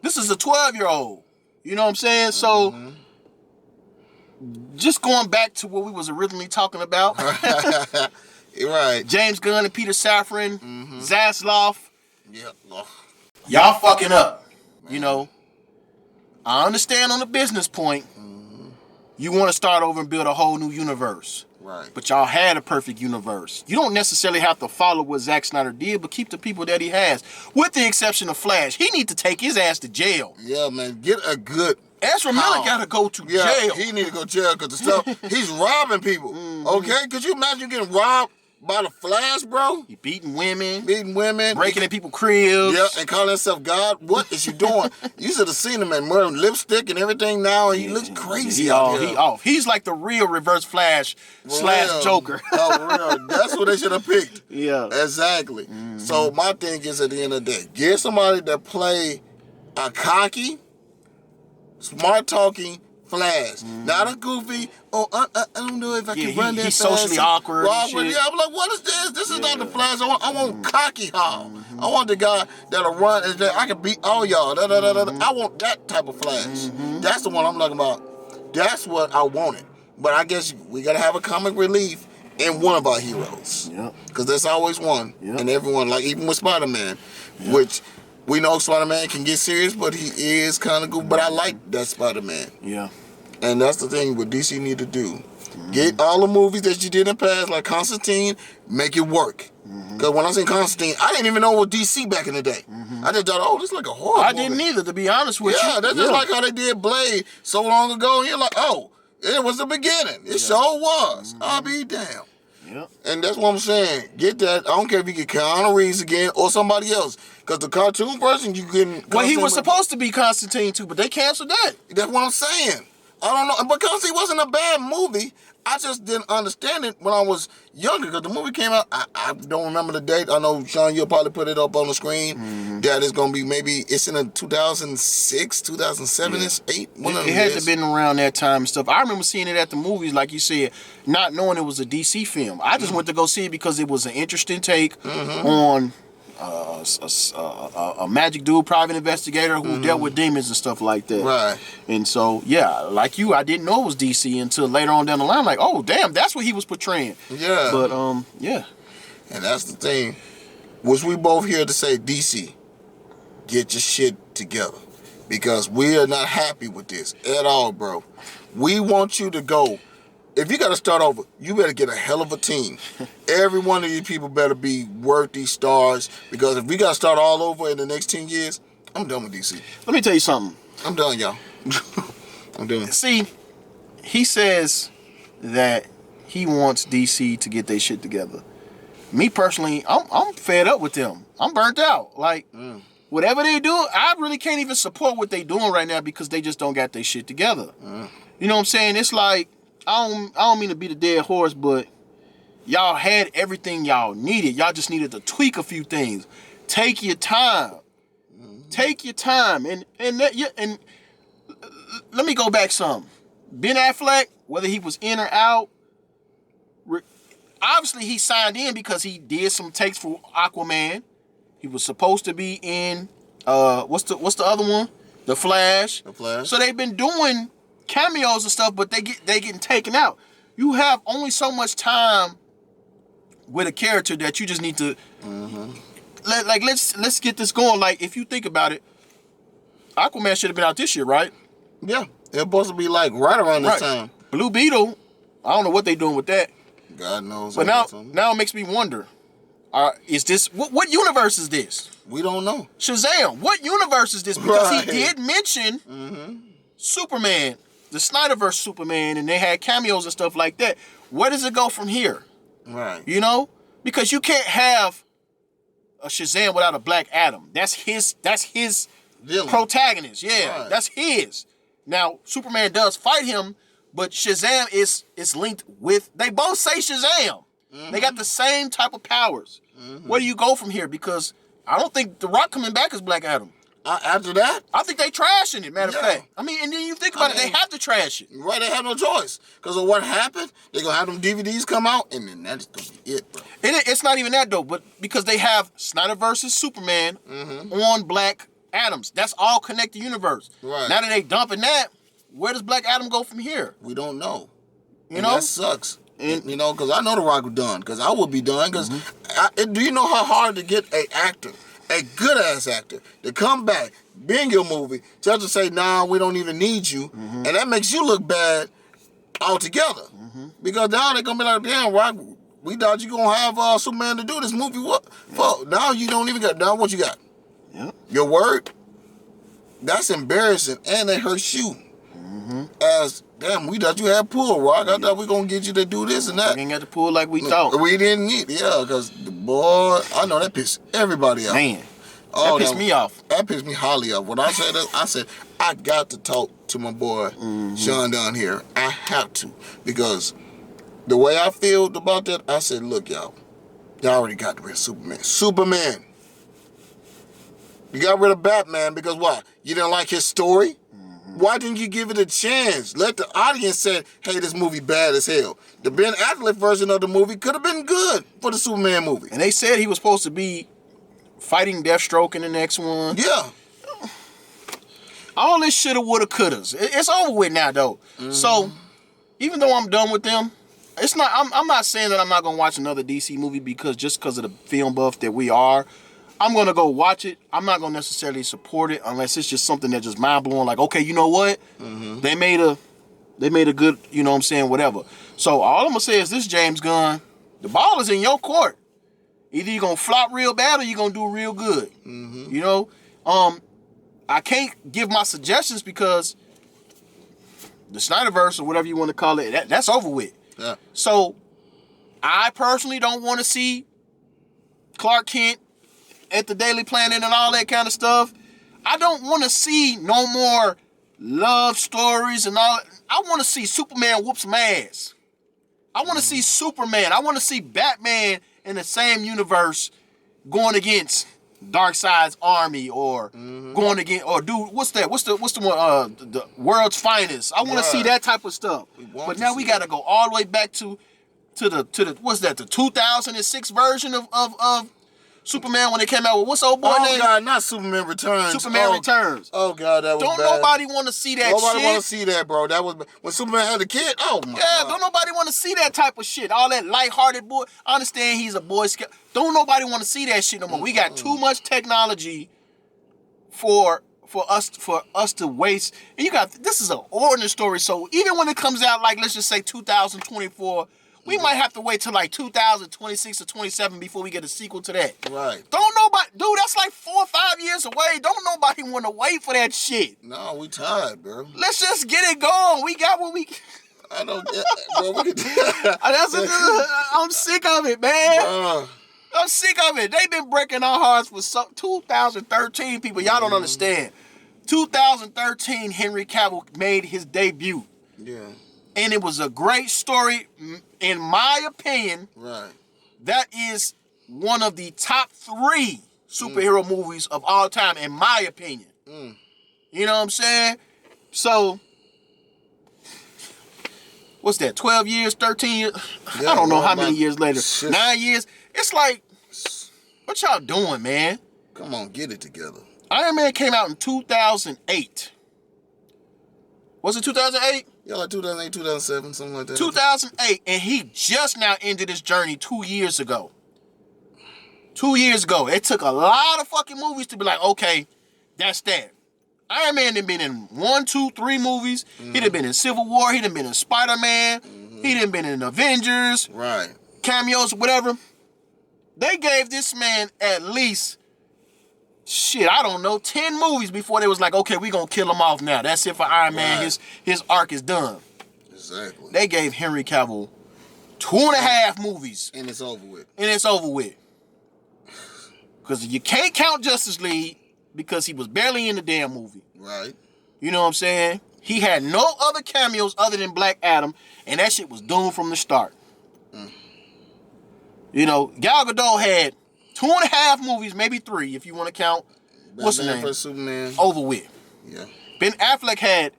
Speaker 9: This is a 12-year-old. You know what I'm saying? So, just going back to what we was originally talking about.
Speaker 10: Right.
Speaker 9: James Gunn and Peter Safran, Zaslav.
Speaker 10: Yep.
Speaker 9: Y'all fucking up. I understand on the business point, you want to start over and build a whole new universe.
Speaker 10: Right.
Speaker 9: But y'all had a perfect universe. You don't necessarily have to follow what Zack Snyder did, but keep the people that he has. With the exception of Flash. He need to take his ass to jail.
Speaker 10: Yeah, man. Get a good
Speaker 9: Ezra Miller gotta go to jail.
Speaker 10: He need to go to jail because the stuff he's robbing people. Okay, could you imagine getting robbed by the Flash, bro?
Speaker 9: He beating women,
Speaker 10: breaking
Speaker 9: in people's cribs.
Speaker 10: Yeah, and calling himself God. What is you doing? You should have seen him and wearing lipstick and everything now, and he looks crazy out here.
Speaker 9: He off. He's like the real Reverse Flash / Joker.
Speaker 10: Oh, real. That's what they should have picked.
Speaker 9: Yeah,
Speaker 10: exactly. So my thing is, at the end of the day, get somebody that play a cocky, smart talking Flash, not a goofy. I don't know if I can run that
Speaker 9: he's
Speaker 10: fast.
Speaker 9: socially awkward.
Speaker 10: Yeah, I'm like, what is this? This is not the Flash. I want cocky Hall. I want the guy that'll run and I can beat all y'all. I want that type of Flash. That's the one I'm talking about. That's what I wanted. But I guess we gotta have a comic relief in one of our heroes. Because there's always one. And everyone, like even with Spider-Man, which we know Spider-Man can get serious, but he is kind of good. But I like that Spider-Man.
Speaker 9: Yeah.
Speaker 10: And that's the thing what DC need to do. Get all the movies that you did in the past, like Constantine, make it work. Because when I seen Constantine, I didn't even know it was DC back in the day. I just thought, oh, this is like a horror movie.
Speaker 9: didn't either, to be honest with you.
Speaker 10: Yeah, that's just like how they did Blade so long ago. And you're like, oh, it was the beginning. It sure was. I'll be damned.
Speaker 9: Yep.
Speaker 10: And that's what I'm saying. Get that. I don't care if you get Keanu Reeves again or somebody else. Because the cartoon version, you getting...
Speaker 9: Well, he was supposed to be Constantine too, but they canceled that.
Speaker 10: That's what I'm saying. I don't know. Because it wasn't a bad movie. I just didn't understand it when I was younger. Because the movie came out, I don't remember the date. I know, Sean, you'll probably put it up on the screen. That it's going to be maybe, it's in a 2006, 2007-ish, 8.
Speaker 9: It had to have been around that time and stuff. I remember seeing it at the movies, like you said, not knowing it was a DC film. I just went to go see it because it was an interesting take on a magic dude, private investigator who dealt with demons and stuff like that.
Speaker 10: Right.
Speaker 9: And so, yeah, like you, I didn't know it was DC until later on down the line. Like, oh, damn, that's what he was portraying.
Speaker 10: Yeah.
Speaker 9: But, yeah.
Speaker 10: And that's the thing. Was we both here to say, DC, get your shit together. Because we are not happy with this at all, bro. We want you to go. If you got to start over, you better get a hell of a team. Every one of these people better be worth these stars. Because if we got to start all over in the next 10 years, I'm done with DC.
Speaker 9: Let me tell you something.
Speaker 10: I'm done, y'all. I'm done.
Speaker 9: See, he says that he wants DC to get their shit together. Me personally, I'm fed up with them. I'm burnt out. Like, whatever they do, I really can't even support what they doing right now because they just don't got their shit together. You know what I'm saying? It's like, I don't mean to beat a dead horse, but y'all had everything y'all needed. Y'all just needed to tweak a few things. Take your time. Take your time. And let me go back some. Ben Affleck, whether he was in or out, obviously he signed in because he did some takes for Aquaman. He was supposed to be in what's the other one? The Flash.
Speaker 10: The Flash.
Speaker 9: So they've been doing cameos and stuff, but they getting taken out. You have only so much time with a character that you just need to let's get this going. Like, if you think about it, Aquaman should have been out this year, right?
Speaker 10: Yeah, it's supposed to be like right around this time.
Speaker 9: Blue Beetle, I don't know what they doing with that.
Speaker 10: God knows.
Speaker 9: But now it makes me wonder: is this what universe is this?
Speaker 10: We don't know.
Speaker 9: Shazam, what universe is this? Because he did mention Superman, the SnyderVerse Superman, and they had cameos and stuff like that. Where does it go from here?
Speaker 10: Right.
Speaker 9: You know? Because you can't have a Shazam without a Black Adam. That's his
Speaker 10: villain.
Speaker 9: Protagonist. Yeah, that's his. Now, Superman does fight him, but Shazam is linked with, they both say Shazam. They got the same type of powers. Where do you go from here? Because I don't think The Rock coming back as Black Adam.
Speaker 10: After that?
Speaker 9: I think they trashing it, matter of fact. I mean, and then you think about it, they have to trash it.
Speaker 10: Right, they have no choice. Because of what happened, they're going to have them DVDs come out, and then that's going to be it, bro.
Speaker 9: It's not even that, though, but because they have Snyder versus Superman on Black Adams. That's all connected universe.
Speaker 10: Right.
Speaker 9: Now that they dumping that, where does Black Adam go from here?
Speaker 10: We don't know.
Speaker 9: You know?
Speaker 10: That sucks. And, you know, because I know The Rock was done. Because I would be done. Because do you know how hard to get an actor, a good-ass actor, to come back, be in your movie, just to say, nah, we don't even need you. And that makes you look bad altogether. Because now they're going to be like, damn, Rock, we thought you going to have Superman to do this movie. What? Fuck. Now you don't even got, now what you got? Your word? That's embarrassing, and it hurts you. as, damn, we thought you had pull, Rock. I thought we gonna get you to do this and that.
Speaker 9: We ain't got to pull like we thought.
Speaker 10: We didn't need, because the boy, I know that pissed everybody off.
Speaker 9: Man, that pissed me off.
Speaker 10: That pissed me highly off. When I said that, I said, I got to talk to my boy, Sean down here. I have to. Because the way I feel about that, I said, look, y'all already got rid of Superman. Superman. You got rid of Batman because why? You didn't like his story? Why didn't you give it a chance? Let the audience say, hey, this movie bad as hell. The Ben Affleck version of the movie could have been good for the Superman movie.
Speaker 9: And they said he was supposed to be fighting Deathstroke in the next one.
Speaker 10: Yeah.
Speaker 9: All this shoulda, woulda, couldas. It's over with now, though. So, even though I'm done with them, it's not. I'm not saying that I'm not gonna watch another DC movie because of the film buff that we are. I'm gonna go watch it. I'm not gonna necessarily support it unless it's just something that's just mind blowing. Like, okay, you know what? They made a good, you know what I'm saying, whatever. So all I'm gonna say is this, James Gunn, the ball is in your court. Either you're gonna flop real bad or you're gonna do real good. You know? I can't give my suggestions because the Snyderverse or whatever you want to call it, that's over with.
Speaker 10: Yeah.
Speaker 9: So I personally don't want to see Clark Kent at the Daily Planet and all that kind of stuff. I don't want to see no more love stories and all. I want to see Superman whoop some ass. I want to see Superman. I want to see Batman in the same universe going against Darkseid's army or going against, or dude, what's the one, the world's finest. I want to see that type of stuff. But now we got to go all the way back to the what's that, the 2006 version of Superman when it came out with what's old boy name?
Speaker 10: Oh God, not Superman Returns.
Speaker 9: Superman Returns.
Speaker 10: Oh God, that was
Speaker 9: Don't
Speaker 10: bad.
Speaker 9: nobody want to see that
Speaker 10: Nobody
Speaker 9: shit.
Speaker 10: want to see that, bro. That was when Superman had a kid. Oh my God.
Speaker 9: Don't nobody want to see that type of shit. All that lighthearted boy. I understand he's a Boy Scout. Don't nobody want to see that shit no more. We got too much technology for us to waste. And you got, this is an origin story. So even when it comes out, like let's just say 2024. We might have to wait till like 2026 or 27 before we get a sequel to that.
Speaker 10: Right.
Speaker 9: Don't nobody, dude, that's like 4 or 5 years away. Don't nobody want to wait for that shit.
Speaker 10: No, we tired, bro.
Speaker 9: Let's just get it going. We got what we...
Speaker 10: I don't get, bro. We can...
Speaker 9: I'm sick of it, man. I'm sick of it. They've been breaking our hearts for 2013, people. Y'all don't understand. 2013, Henry Cavill made his debut.
Speaker 10: Yeah.
Speaker 9: And it was a great story, in my opinion.
Speaker 10: Right.
Speaker 9: That is one of the top 3 superhero movies of all time, in my opinion. You know what I'm saying? So, what's that, 12 years, 13 years?
Speaker 10: Yeah,
Speaker 9: I don't know how many years later.
Speaker 10: Shit.
Speaker 9: 9 years? It's like, what y'all doing, man?
Speaker 10: Come on, get it together.
Speaker 9: Iron Man came out in 2008. Was it 2008?
Speaker 10: Yeah, like 2008, 2007, something like that.
Speaker 9: 2008, and he just now ended his journey 2 years ago. 2 years ago. It took a lot of fucking movies to be like, okay, that's that. Iron Man done been in 1, 2, 3 movies. He done been in Civil War. He done been in Spider-Man. He done been in Avengers.
Speaker 10: Right.
Speaker 9: Cameos, whatever. They gave this man at least, shit, I don't know, 10 movies before they was like, okay, we gonna kill him off now. That's it for Iron Man. His arc is done.
Speaker 10: Exactly.
Speaker 9: They gave Henry Cavill 2.5 movies.
Speaker 10: And it's over with.
Speaker 9: Because you can't count Justice League because he was barely in the damn movie.
Speaker 10: Right.
Speaker 9: You know what I'm saying? He had no other cameos other than Black Adam, and that shit was doomed from the start. You know, Gal Gadot had 2.5 movies, maybe 3 if you want to count. What's the name?
Speaker 10: Batman vs Superman.
Speaker 9: Over with.
Speaker 10: Yeah.
Speaker 9: Ben Affleck had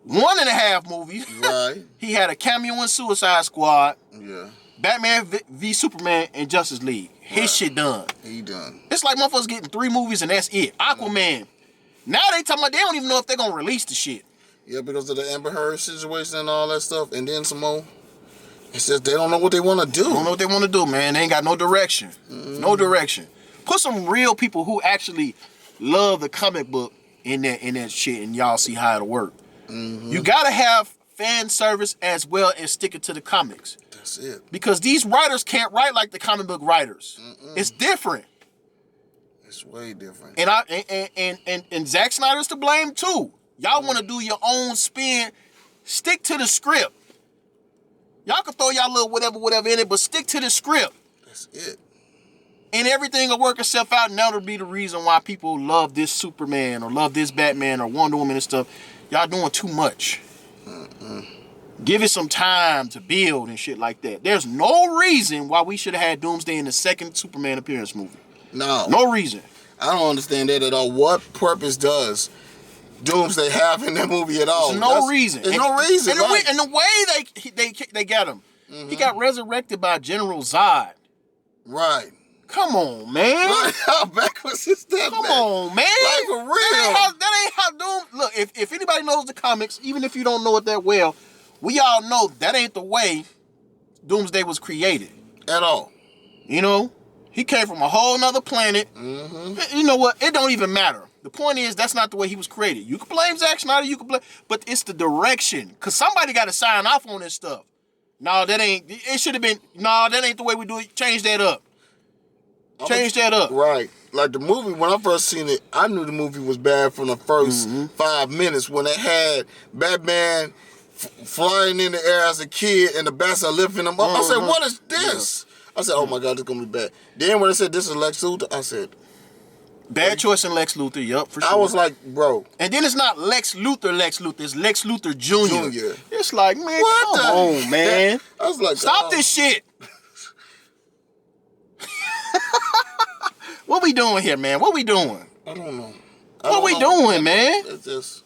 Speaker 9: 1.5 movies.
Speaker 10: Right.
Speaker 9: He had a cameo in Suicide Squad.
Speaker 10: Yeah.
Speaker 9: Batman v Superman and Justice League. His shit done.
Speaker 10: He done.
Speaker 9: It's like motherfuckers getting 3 movies and that's it. Aquaman. Now they talking about they don't even know if they're gonna release the shit.
Speaker 10: Yeah, because of the Amber Heard situation and all that stuff, and then some more. It's just they don't know what they want to do.
Speaker 9: Don't know what they want to do, man. They ain't got no direction. No direction. Put some real people who actually love the comic book in that shit, and y'all see how it'll work. You gotta have fan service as well as sticking to the comics.
Speaker 10: That's it.
Speaker 9: Because these writers can't write like the comic book writers. It's different.
Speaker 10: It's way different.
Speaker 9: And Zack Snyder's to blame too. Y'all want to do your own spin. Stick to the script. Y'all can throw y'all little whatever in it, but stick to the script.
Speaker 10: That's it.
Speaker 9: And everything will work itself out, and that'll be the reason why people love this Superman or love this Batman or Wonder Woman and stuff. Y'all doing too much. Give it some time to build and shit like that. There's no reason why we should have had Doomsday in the second Superman appearance movie. No reason.
Speaker 10: I don't understand that at all. What purpose does Doomsday have in that movie at all?
Speaker 9: There's no reason.
Speaker 10: There's no reason.
Speaker 9: And the way they got him, he got resurrected by General Zod.
Speaker 10: Right.
Speaker 9: Come on, man.
Speaker 10: Like, how backwards is that?
Speaker 9: Come on, man.
Speaker 10: Like, for real.
Speaker 9: That ain't how Doom. Look, if anybody knows the comics, even if you don't know it that well, we all know that ain't the way Doomsday was created
Speaker 10: at all.
Speaker 9: You know, he came from a whole nother planet. You know what? It don't even matter. The point is, that's not the way he was created. You can blame Zack Snyder, but it's the direction. Because somebody got to sign off on this stuff. No, that ain't, it should have been, no, that ain't the way we do it. Change that up. Change that up.
Speaker 10: Right. Like the movie, when I first seen it, I knew the movie was bad from the first 5 minutes when it had Batman flying in the air as a kid and the bats are lifting him up. I said, what is this? I said, oh my God, this is going to be bad. Then when they said this is Lex Luthor, I said,
Speaker 9: bad choice in Lex Luthor, yup, for sure.
Speaker 10: I was like, bro.
Speaker 9: And then it's not Lex Luthor, it's Lex Luthor Jr. It's like, man,
Speaker 10: what
Speaker 9: come on, man.
Speaker 10: I was like,
Speaker 9: stop this shit. What we doing here, man? What we doing?
Speaker 10: I don't know.
Speaker 9: What we doing, man?
Speaker 10: It's just...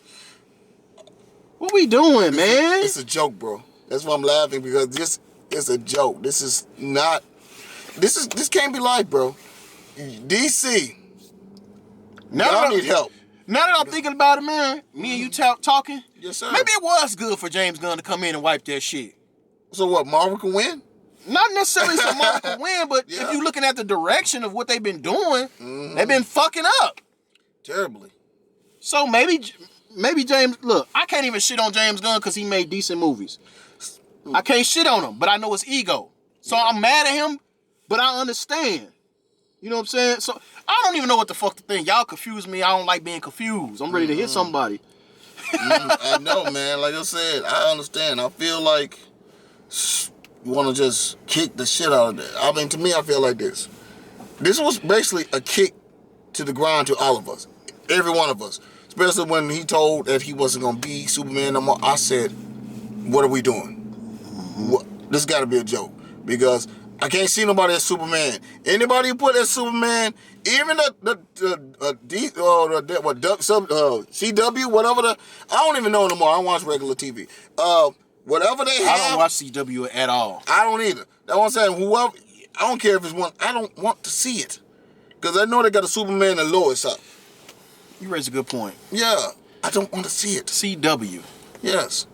Speaker 9: What we doing, man?
Speaker 10: It's a joke, bro. That's why I'm laughing, because this is a joke. This is not... This can't be life, bro. DC. Y'all need help.
Speaker 9: Now that I'm thinking about it, man, me and you talking,
Speaker 10: yes, sir.
Speaker 9: Maybe it was good for James Gunn to come in and wipe that shit.
Speaker 10: So what, Marvel can win?
Speaker 9: Not necessarily so Marvel can win, but if you're looking at the direction of what they've been doing, they've been fucking up.
Speaker 10: Terribly.
Speaker 9: So maybe James, look, I can't even shit on James Gunn because he made decent movies. I can't shit on him, but I know his ego. So I'm mad at him, but I understand. You know what I'm saying? So I don't even know what the fuck to think. Y'all confuse me. I don't like being confused. I'm ready to hit somebody.
Speaker 10: I know, man. Like I said, I understand. I feel like you want to just kick the shit out of that. I mean, to me, I feel like this. This was basically a kick to the ground to all of us. Every one of us. Especially when he told that he wasn't going to be Superman no more. I said, what are we doing? This got to be a joke. Because I can't see nobody as Superman. Anybody you put as Superman, even CW, whatever I don't even know anymore. I don't watch regular TV. Whatever they have.
Speaker 9: I don't watch CW at all.
Speaker 10: I don't either. That's what I'm saying. Whoever, I don't care if it's one. I don't want to see it. Because I know they got a Superman and Lois up.
Speaker 9: You raise a good point.
Speaker 10: Yeah. I don't want to see it.
Speaker 9: CW.
Speaker 10: Yes.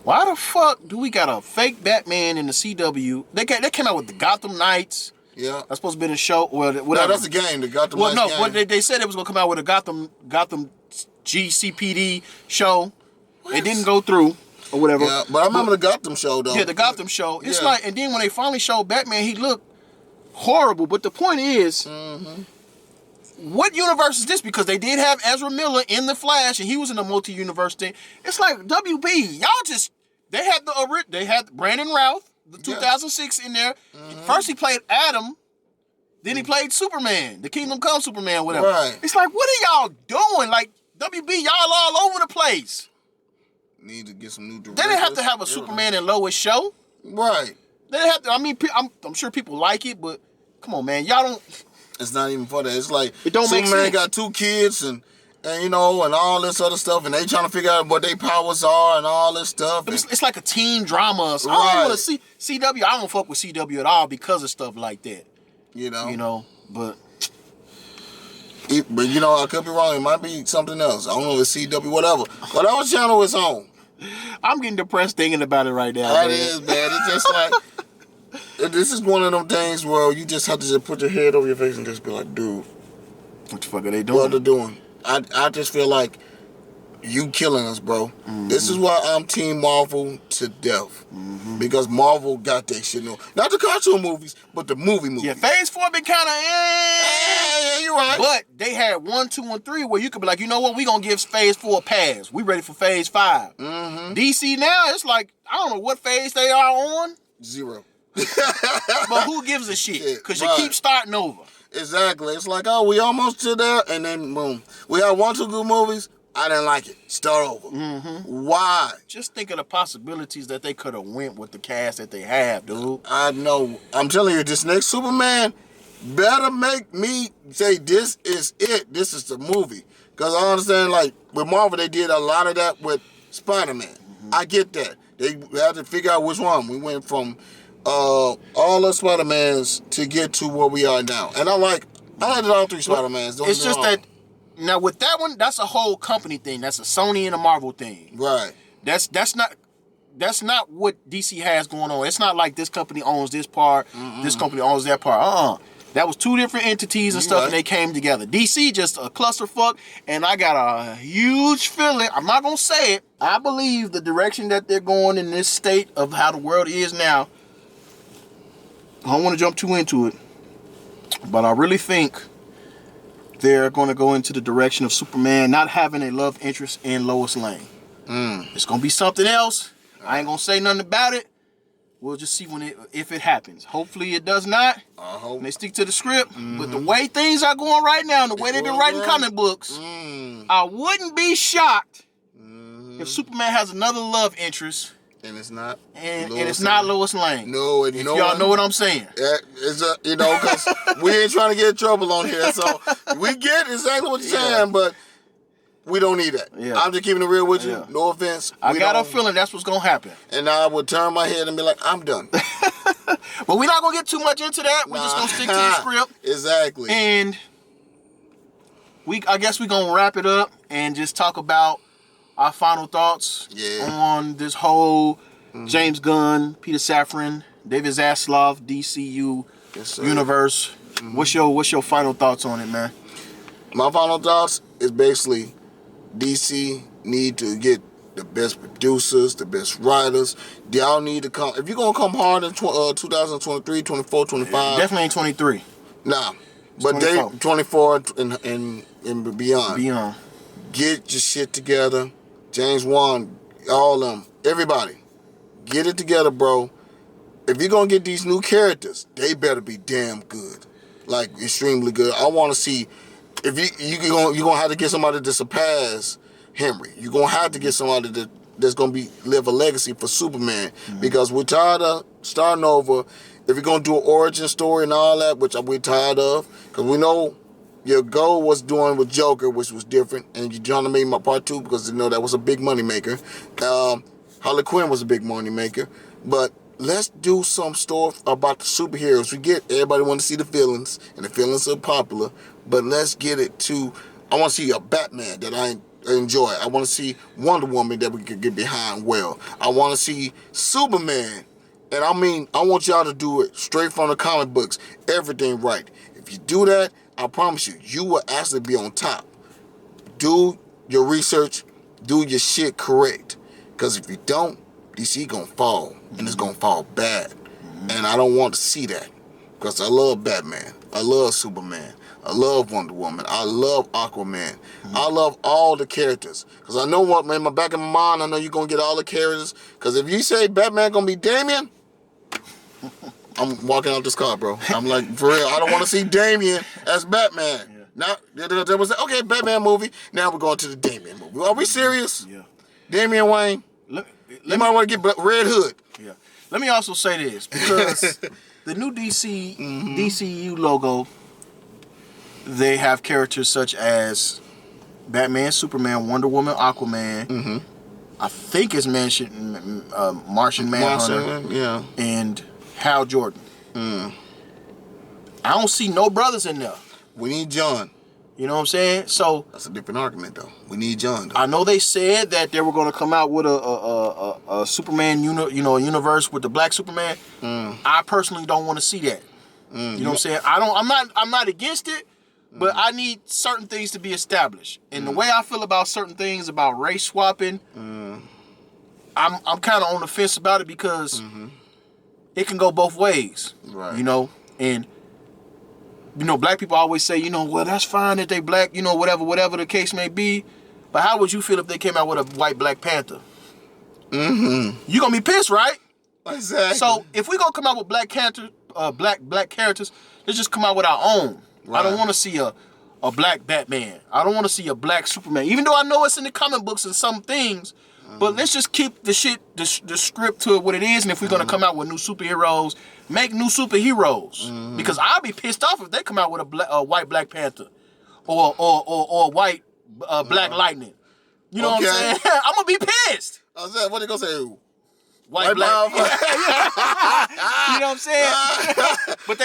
Speaker 9: Why the fuck do we got a fake Batman in the CW? They came out with the Gotham Knights.
Speaker 10: Yeah.
Speaker 9: That's supposed to be in a show. Or whatever.
Speaker 10: No, that's a game. The Gotham Knights game.
Speaker 9: Well, they said it was going to come out with a Gotham GCPD show. It didn't go through. Or whatever.
Speaker 10: Yeah, but I remember the Gotham show, though.
Speaker 9: Yeah, the Gotham show. It's like, and then when they finally showed Batman, he looked horrible. But the point is, what universe is this? Because they did have Ezra Miller in The Flash, and he was in a multi-universe thing. It's like, WB, y'all just, they had Brandon Routh, the 2006 in there. First he played Adam, then he played Superman, the Kingdom Come Superman, whatever.
Speaker 10: Right.
Speaker 9: It's like, what are y'all doing? Like, WB, y'all all over the place.
Speaker 10: Need to get some new directors.
Speaker 9: They didn't have to have a Superman and Lois show.
Speaker 10: Right.
Speaker 9: They didn't have to. I mean, I'm sure people like it, but come on, man. Y'all don't.
Speaker 10: It's not even for that. It's like
Speaker 9: it don't make sense.
Speaker 10: Superman got 2 kids and you know, and all this other stuff, and they trying to figure out what their powers are and all this stuff.
Speaker 9: It's like a teen drama. So I don't want to see CW. I don't fuck with CW at all because of stuff like that. You know, but
Speaker 10: you know, I could be wrong. It might be something else. I don't know if it's CW, whatever channel it's on.
Speaker 9: I'm getting depressed thinking about it right now.
Speaker 10: That is, man. It's just like, this is one of them things where you just have to just put your head over your face and just be like, dude,
Speaker 9: what the fuck are they doing?
Speaker 10: What are they doing? I just feel like you killing us, bro. This is why I'm Team Marvel to death. Because Marvel got that shit. Not the cartoon movies, but the movies.
Speaker 9: Yeah, Phase 4 been kind of
Speaker 10: Yeah, you're right.
Speaker 9: But they had 1, 2, and 3 where you could be like, you know what? We gonna give Phase 4 a pass. We ready for Phase 5. DC now, it's like, I don't know what phase they are on.
Speaker 10: 0.
Speaker 9: But who gives a shit? Because you keep starting over.
Speaker 10: Exactly. It's like, oh, we almost to there, and then boom. We had 1, 2 good movies. I didn't like it. Start over. Why?
Speaker 9: Just think of the possibilities that they could have went with the cast that they have, dude.
Speaker 10: I know. I'm telling you, this next Superman better make me say this is it. This is the movie. Because I understand, like, with Marvel, they did a lot of that with Spider-Man. I get that. They had to figure out which one. We went from all the Spider-Mans to get to where we are now. And I like all 3 Spider-Mans.
Speaker 9: It's just that, now with that one, that's a whole company thing. That's a Sony and a Marvel thing.
Speaker 10: Right.
Speaker 9: That's not what DC has going on. It's not like this company owns this part, this company owns that part. That was 2 different entities and stuff, and they came together. DC just a clusterfuck, and I got a huge feeling. I'm not gonna say it. I believe the direction that they're going in this state of how the world is now. I don't want to jump too into it, but I really think they're going to go into the direction of Superman not having a love interest in Lois Lane. It's going to be something else. I ain't going to say nothing about it. We'll just see if it happens. Hopefully it does not.
Speaker 10: I hope.
Speaker 9: They stick to the script. But the way things are going right now, and the way they've been writing comic books, I wouldn't be shocked if Superman has another love interest.
Speaker 10: And it's not.
Speaker 9: And it's not Lois Lane.
Speaker 10: No, and
Speaker 9: if y'all know what I'm saying.
Speaker 10: It's because we ain't trying to get in trouble on here. So we get exactly what you're saying, but we don't need that. Yeah. I'm just keeping it real with you. Yeah. No offense.
Speaker 9: I got a feeling that's what's going to happen.
Speaker 10: And I would turn my head and be like, I'm done.
Speaker 9: But we're not going to get too much into that. We're just going to stick to the script.
Speaker 10: Exactly.
Speaker 9: And I guess we're going to wrap it up and just talk about our final thoughts on this whole James Gunn, Peter Safran, David Zaslav, DCU universe. What's your final thoughts on it, man?
Speaker 10: My final thoughts is basically DC need to get the best producers, the best writers. Y'all need to come. If you're going to come hard in 2023, 24, 25.
Speaker 9: Definitely ain't 23.
Speaker 10: Nah. But 24 and beyond. Get your shit together. James Wan, all of them, everybody, get it together, bro. If you're gonna get these new characters, they better be damn good, like extremely good. I want to see if you're gonna have to get somebody to surpass Henry. You're gonna have to get somebody that's gonna live a legacy for Superman, because we're tired of starting over. If you're gonna do an origin story and all that, which we're tired of, because we know. Your goal was doing with Joker, which was different, and you're trying to make my part 2 because you know that was a big money maker. Harley Quinn was a big money maker, but let's do some stuff about the superheroes. We get everybody want to see the villains, and the villains are popular, but let's get it to. I want to see a Batman that I enjoy. I want to see Wonder Woman that we could get behind well. I want to see Superman, and I want y'all to do it straight from the comic books, everything right. If you do that, I promise you, you will actually be on top. Do your research, do your shit correct. Because if you don't, DC gonna fall, and it's gonna fall bad. And I don't want to see that. Because I love Batman, I love Superman, I love Wonder Woman, I love Aquaman, I love all the characters. Because I know what, man, in the back of my mind, I know you're gonna get all the characters. Because if you say Batman gonna be Damian, I'm walking out this car, bro. I'm like, for real, I don't want to see Damian as Batman. Now, there was okay, Batman movie. Now we're going to the Damian movie. Are we serious?
Speaker 9: Yeah.
Speaker 10: Damian Wayne, you might want to get Red Hood.
Speaker 9: Yeah. Let me also say this, because the new DCU logo, they have characters such as Batman, Superman, Wonder Woman, Aquaman. I think it's Martian Manhunter, and Hal Jordan. I don't see no brothers in there.
Speaker 10: We need John.
Speaker 9: You know what I'm saying? So
Speaker 10: that's a different argument, though. We need John. Though.
Speaker 9: I know they said that they were going to come out with a Superman, universe with the Black Superman. I personally don't want to see that. You know what I'm saying? I'm not against it, But I need certain things to be established. And the way I feel about certain things about race swapping, I'm kind of on the fence about it because it can go both ways.
Speaker 10: Right.
Speaker 9: You know, and black people always say, well, that's fine that they black, whatever the case may be. But how would you feel if they came out with a white Black Panther? You gonna be pissed, right?
Speaker 10: Exactly.
Speaker 9: So if we gonna come out with black characters, let's just come out with our own. Right. I don't want to see a black Batman. I don't want to see a black Superman. Even though I know it's in the comic books and some things, but let's just keep the script to what it is. And if we're gonna come out with new superheroes, make new superheroes. Because I'll be pissed off if they come out with a white Black Panther or a white Black Lightning. You know what I'm saying? I'm gonna be pissed.
Speaker 10: I said, what are they gonna say?
Speaker 9: White Black. You know what I'm saying? But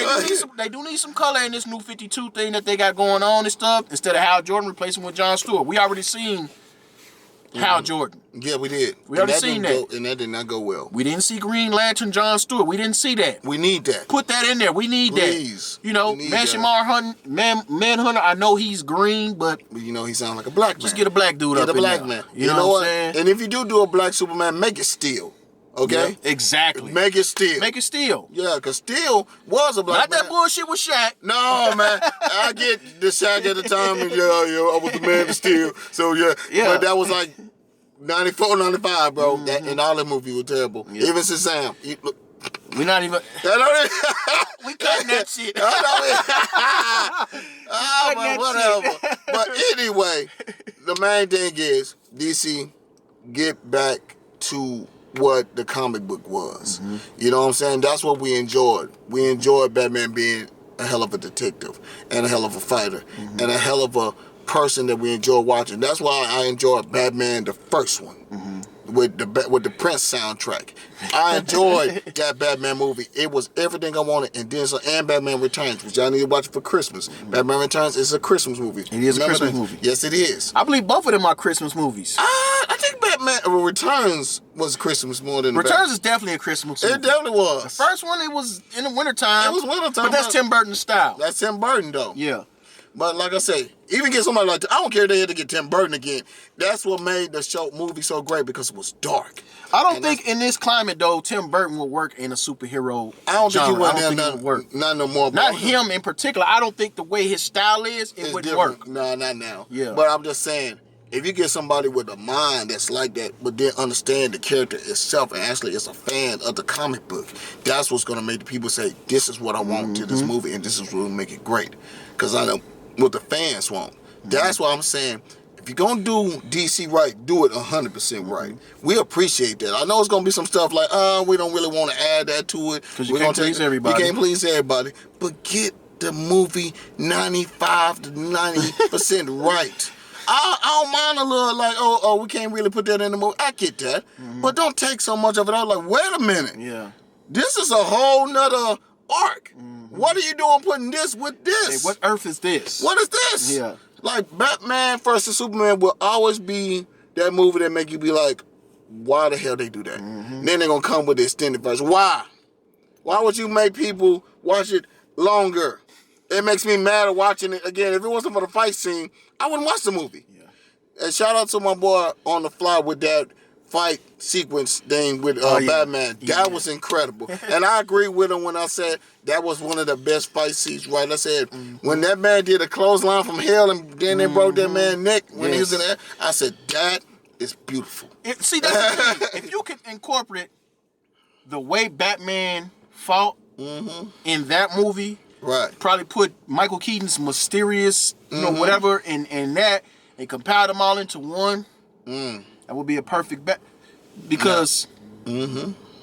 Speaker 9: they do need some color in this new 52 thing that they got going on and stuff. Instead of Hal Jordan replacing with Jon Stewart, we already seen Hal Jordan.
Speaker 10: Yeah, we did.
Speaker 9: We already seen that.
Speaker 10: And that did not go well.
Speaker 9: We didn't see Green Lantern Jon Stewart. We didn't see that.
Speaker 10: We need that.
Speaker 9: Put that in there. We need
Speaker 10: Please.
Speaker 9: that. Manhunter, I know he's green, but
Speaker 10: he sounds like a black man.
Speaker 9: Just get a black dude up in there.
Speaker 10: Get a black man.
Speaker 9: You know what I'm saying?
Speaker 10: And if you do a black Superman, make it Steel. Okay?
Speaker 9: Yeah, exactly.
Speaker 10: Make it Steel.
Speaker 9: Make it Steel.
Speaker 10: Yeah, because Steel was a black man.
Speaker 9: Not that bullshit with Shaq.
Speaker 10: No, man. I get the Shaq at the time, and I was the man of Steel. So, yeah. But that was like 94, 95, bro. And all that movie was terrible. Yeah. Even Shazam.
Speaker 9: We're not even... we cutting that shit.
Speaker 10: Whatever. But anyway, the main thing is, DC, get back to what the comic book was. You know what I'm saying? That's what we enjoyed. We enjoyed Batman being a hell of a detective and a hell of a fighter and a hell of a person that we enjoy watching. That's why I enjoyed Batman, the first one, with the Prince soundtrack. I enjoyed that Batman movie. It was everything I wanted, and then and Batman Returns, which y'all need to watch for Christmas. Batman Returns is a Christmas movie.
Speaker 9: It is a Christmas movie.
Speaker 10: Yes, it is.
Speaker 9: I believe both of them are Christmas movies.
Speaker 10: I think Batman Returns was Christmas more than
Speaker 9: Returns is definitely a Christmas movie.
Speaker 10: It definitely was.
Speaker 9: The first one, it was in the wintertime.
Speaker 10: It was wintertime.
Speaker 9: But that's Tim Burton's style.
Speaker 10: That's Tim Burton, though.
Speaker 9: Yeah.
Speaker 10: But like I say, even get somebody like I don't care if they had to get Tim Burton again. That's what made the movie so great because it was dark.
Speaker 9: I don't think in this climate though, Tim Burton would work in a superhero.
Speaker 10: I don't
Speaker 9: genre.
Speaker 10: think he would.
Speaker 9: I don't think it would work.
Speaker 10: Not no more.
Speaker 9: Not him in particular. I don't think the way his style is, it wouldn't work.
Speaker 10: No, not now.
Speaker 9: Yeah.
Speaker 10: But I'm just saying, if you get somebody with a mind that's like that, but then understand the character itself and actually is a fan of the comic book, that's what's gonna make the people say, "This is what I want to this movie, and this is what will make it great." Because I know what the fans want. That's why I'm saying, if you're gonna do DC right, do it 100% right. We appreciate that. I know it's gonna be some stuff like, we don't really want to add that to it.
Speaker 9: Because you can't please everybody.
Speaker 10: You can't please everybody. But get the movie 95 to 90% right. I don't mind a little like, we can't really put that in the movie. I get that. But don't take so much of it. I was like, wait a minute.
Speaker 9: Yeah.
Speaker 10: This is a whole nother arc. What are you doing putting this with this?
Speaker 9: Hey, what earth is this?
Speaker 10: What is this?
Speaker 9: Yeah.
Speaker 10: Like Batman vs. Superman will always be that movie that make you be like, why the hell they do that? Then they're gonna come with the extended version. Why? Why would you make people watch it longer? It makes me mad at watching it again. If it wasn't for the fight scene, I wouldn't watch the movie. Yeah. And shout out to my boy on the fly with that fight sequence thing with Batman. That was incredible. And I agree with him when I said that was one of the best fight scenes, right? I said, when that man did a clothesline from hell and then they broke that man's neck when he was in there, I said, that is beautiful.
Speaker 9: See, that's the thing. If you can incorporate the way Batman fought in that movie,
Speaker 10: right?
Speaker 9: Probably put Michael Keaton's mysterious, whatever, in that, and compile them all into one, that would be a perfect bet. Because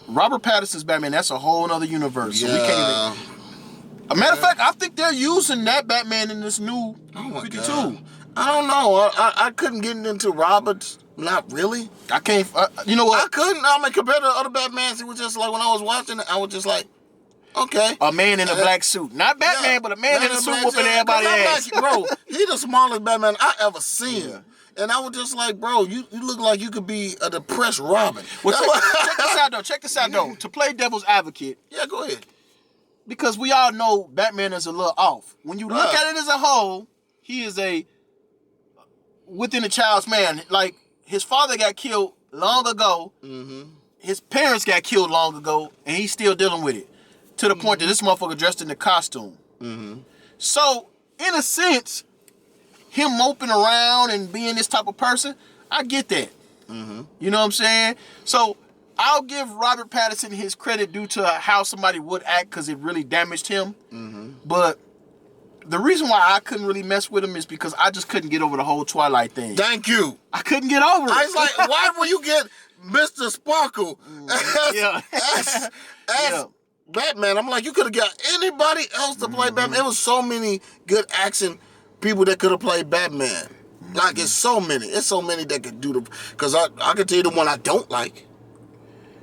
Speaker 9: Robert Pattinson's Batman, that's a whole other universe. So we can't even... A matter of fact, I think they're using that Batman in this new 52.
Speaker 10: God. I don't know. I couldn't get into Robert's. Not really.
Speaker 9: I can't... you know what?
Speaker 10: I couldn't. I mean, compared to other Batmans, it was just like when I was watching it, I was just like, okay.
Speaker 9: A man in a black suit. Not Batman, but a man in a suit whooping everybody's ass.
Speaker 10: Like, bro, he the smallest Batman I ever seen. Yeah. And I was just like, bro, you look like you could be a depressed Robin.
Speaker 9: Well, check this out, though. To play devil's advocate.
Speaker 10: Yeah, go ahead.
Speaker 9: Because we all know Batman is a little off. When you look at it as a whole, he is a within a child's man. Like, his father got killed long ago. His parents got killed long ago, and he's still dealing with it. To the point that this motherfucker dressed in the costume. So, in a sense, him moping around and being this type of person, I get that. You know what I'm saying? So, I'll give Robert Pattinson his credit due to how somebody would act because it really damaged him. But the reason why I couldn't really mess with him is because I just couldn't get over the whole Twilight thing.
Speaker 10: Thank you.
Speaker 9: I couldn't get over it.
Speaker 10: I was like, why would you get Mr. Sparkle as Batman? I'm like, you could have got anybody else to play Batman. It was so many good action people that could have played Batman. Like, it's so many. It's so many that could do the... Because I can tell you the one I don't like.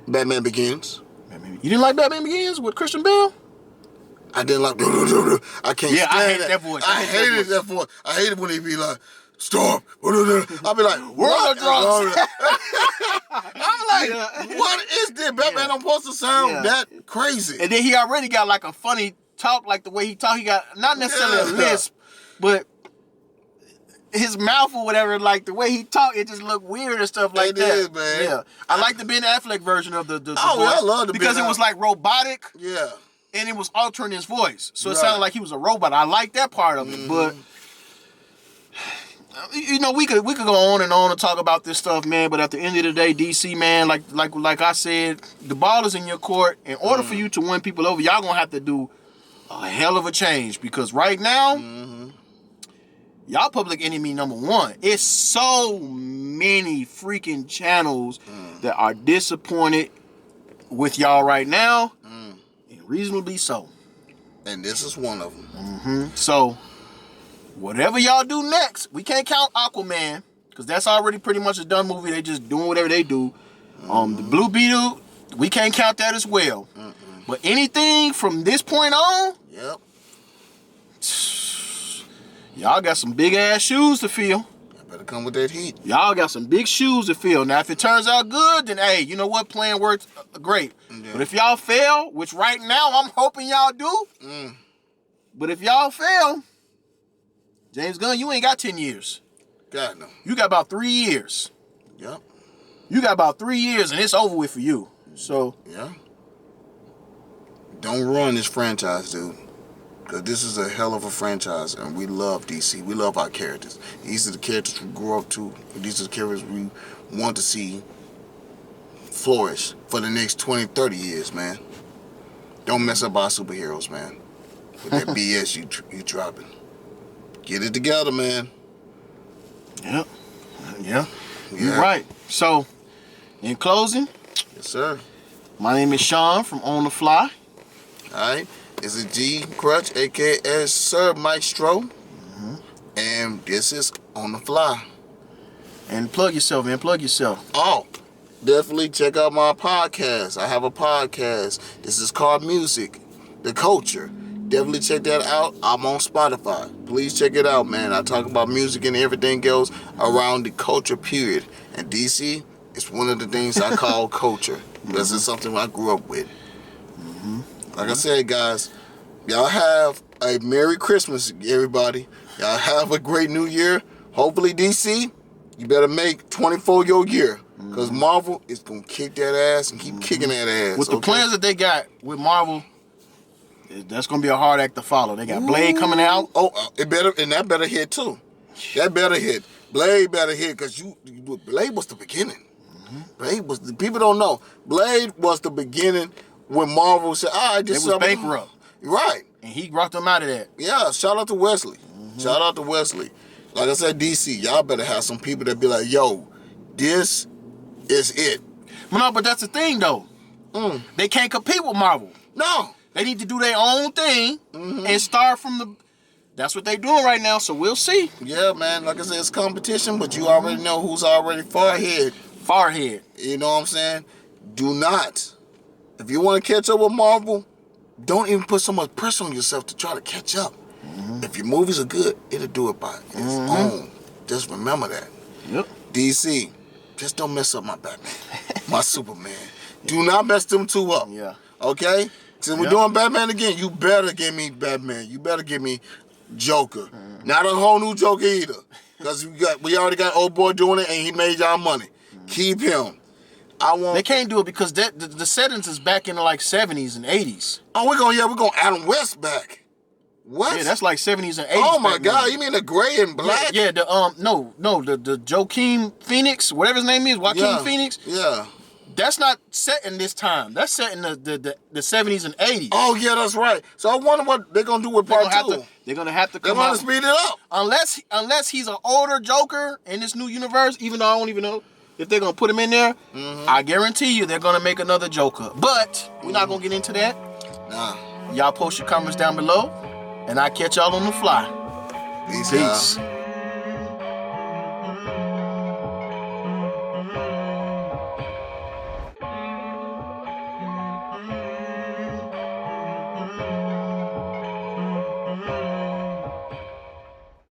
Speaker 10: Batman Begins.
Speaker 9: You didn't like Batman Begins with Christian Bale?
Speaker 10: I didn't like... I can't stand
Speaker 9: I hate that voice.
Speaker 10: I hated that voice. I hated when he'd be like, stop. I'll be like,
Speaker 9: World of Drugs.
Speaker 10: I'm like, what is this? Batman don't supposed to sound that crazy.
Speaker 9: And then he already got like a funny talk, like the way he talk. He got not necessarily a lisp, but his mouth or whatever, like the way he talk, it just looked weird and stuff like that.
Speaker 10: Is, man.
Speaker 9: Yeah, I like the Ben Affleck version of the voice.
Speaker 10: I love the
Speaker 9: because
Speaker 10: Ben
Speaker 9: it was like robotic.
Speaker 10: Yeah.
Speaker 9: And it was altering his voice, so it sounded like he was a robot. I like that part of it, but you know, we could go on and talk about this stuff, man. But at the end of the day, DC, man, like I said, the ball is in your court. In order for you to win people over, y'all gonna have to do a hell of a change because right now, y'all public enemy number one. It's so many freaking channels that are disappointed with y'all right now. Reasonably so.
Speaker 10: And this is one of them.
Speaker 9: So, whatever y'all do next, we can't count Aquaman, because that's already pretty much a done movie. They just doing whatever they do. The Blue Beetle, we can't count that as well. But anything from this point on, y'all got some big ass shoes to fill.
Speaker 10: Better come with that heat.
Speaker 9: Y'all got some big shoes to fill. Now, if it turns out good, then hey, you know what? Plan works great. But if y'all fail, which right now I'm hoping y'all do, but if y'all fail, James Gunn, you ain't got 10 years.
Speaker 10: God, no.
Speaker 9: You got about 3 years.
Speaker 10: Yep.
Speaker 9: You got about 3 years, and it's over with for you. So.
Speaker 10: Yeah. Don't ruin this franchise, dude. Because this is a hell of a franchise, and we love DC. We love our characters. These are the characters we grew up to. These are the characters we want to see flourish for the next 20, 30 years, man. Don't mess up our superheroes, man. With that BS you dropping. Get it together, man.
Speaker 9: Yep. Yeah. You're right. So, in closing.
Speaker 10: Yes, sir.
Speaker 9: My name is Sean from On the Fly.
Speaker 10: All right. It's a G Crutch, a.k.a. Sir Maestro. And this is On the Fly.
Speaker 9: And plug yourself, man. Plug yourself.
Speaker 10: Oh, definitely check out my podcast. I have a podcast. This is called Music, The Culture. Definitely check that out. I'm on Spotify. Please check it out, man. I talk about music and everything else around the culture, period. And DC is one of the things I call culture. Because it's something I grew up with. Like I said, guys, y'all have a Merry Christmas, everybody. Y'all have a great New Year. Hopefully, DC, you better make 24 your year. Because Marvel is going to kick that ass and keep kicking that ass.
Speaker 9: With the plans that they got with Marvel, that's going to be a hard act to follow. They got Blade coming out.
Speaker 10: Oh, it better, and that better hit, too. That better hit. Blade better hit, because Blade was the beginning. Blade was, people don't know. Blade was the beginning. When Marvel said, all right, this
Speaker 9: was bankrupt.
Speaker 10: Right.
Speaker 9: And he brought them out of that.
Speaker 10: Yeah, shout out to Wesley. Shout out to Wesley. Like I said, DC, y'all better have some people that be like, yo, this is it.
Speaker 9: No, but that's the thing, though. They can't compete with Marvel.
Speaker 10: No.
Speaker 9: They need to do their own thing and start from the... That's what they're doing right now, so we'll see.
Speaker 10: Yeah, man. Like I said, it's competition, but you already know who's already far ahead.
Speaker 9: Far ahead.
Speaker 10: You know what I'm saying? Do not... If you want to catch up with Marvel, don't even put so much pressure on yourself to try to catch up. If your movies are good, it'll do it by its own. Just remember that.
Speaker 9: Yep.
Speaker 10: DC, just don't mess up my Batman, my Superman. Do not mess them two up.
Speaker 9: Yeah.
Speaker 10: Okay? Since we're doing Batman again, you better give me Batman. You better give me Joker. Not a whole new Joker either. Because we already got old boy doing it and he made y'all money. Keep him.
Speaker 9: They can't do it because the settings is back in the like 70s and 80s.
Speaker 10: Oh, we're going Adam West back. What?
Speaker 9: Yeah, that's like 70s and 80s.
Speaker 10: Oh my God, you mean the gray and black?
Speaker 9: Yeah, the Joaquin Phoenix, whatever his name is, Joaquin Phoenix.
Speaker 10: Yeah.
Speaker 9: That's not set in this time. That's set in the 70s and 80s.
Speaker 10: Oh yeah, that's right. So I wonder what they're gonna do with part 2.
Speaker 9: They're gonna have to come
Speaker 10: They're
Speaker 9: out.
Speaker 10: gonna speed it up.
Speaker 9: Unless he's an older Joker in this new universe, even though I don't even know if they're gonna put him in there, I guarantee you they're gonna make another Joker. But we're not gonna get into that.
Speaker 10: Nah.
Speaker 9: Y'all post your comments down below, and I'll catch y'all on the fly.
Speaker 10: Peace.
Speaker 9: Peace.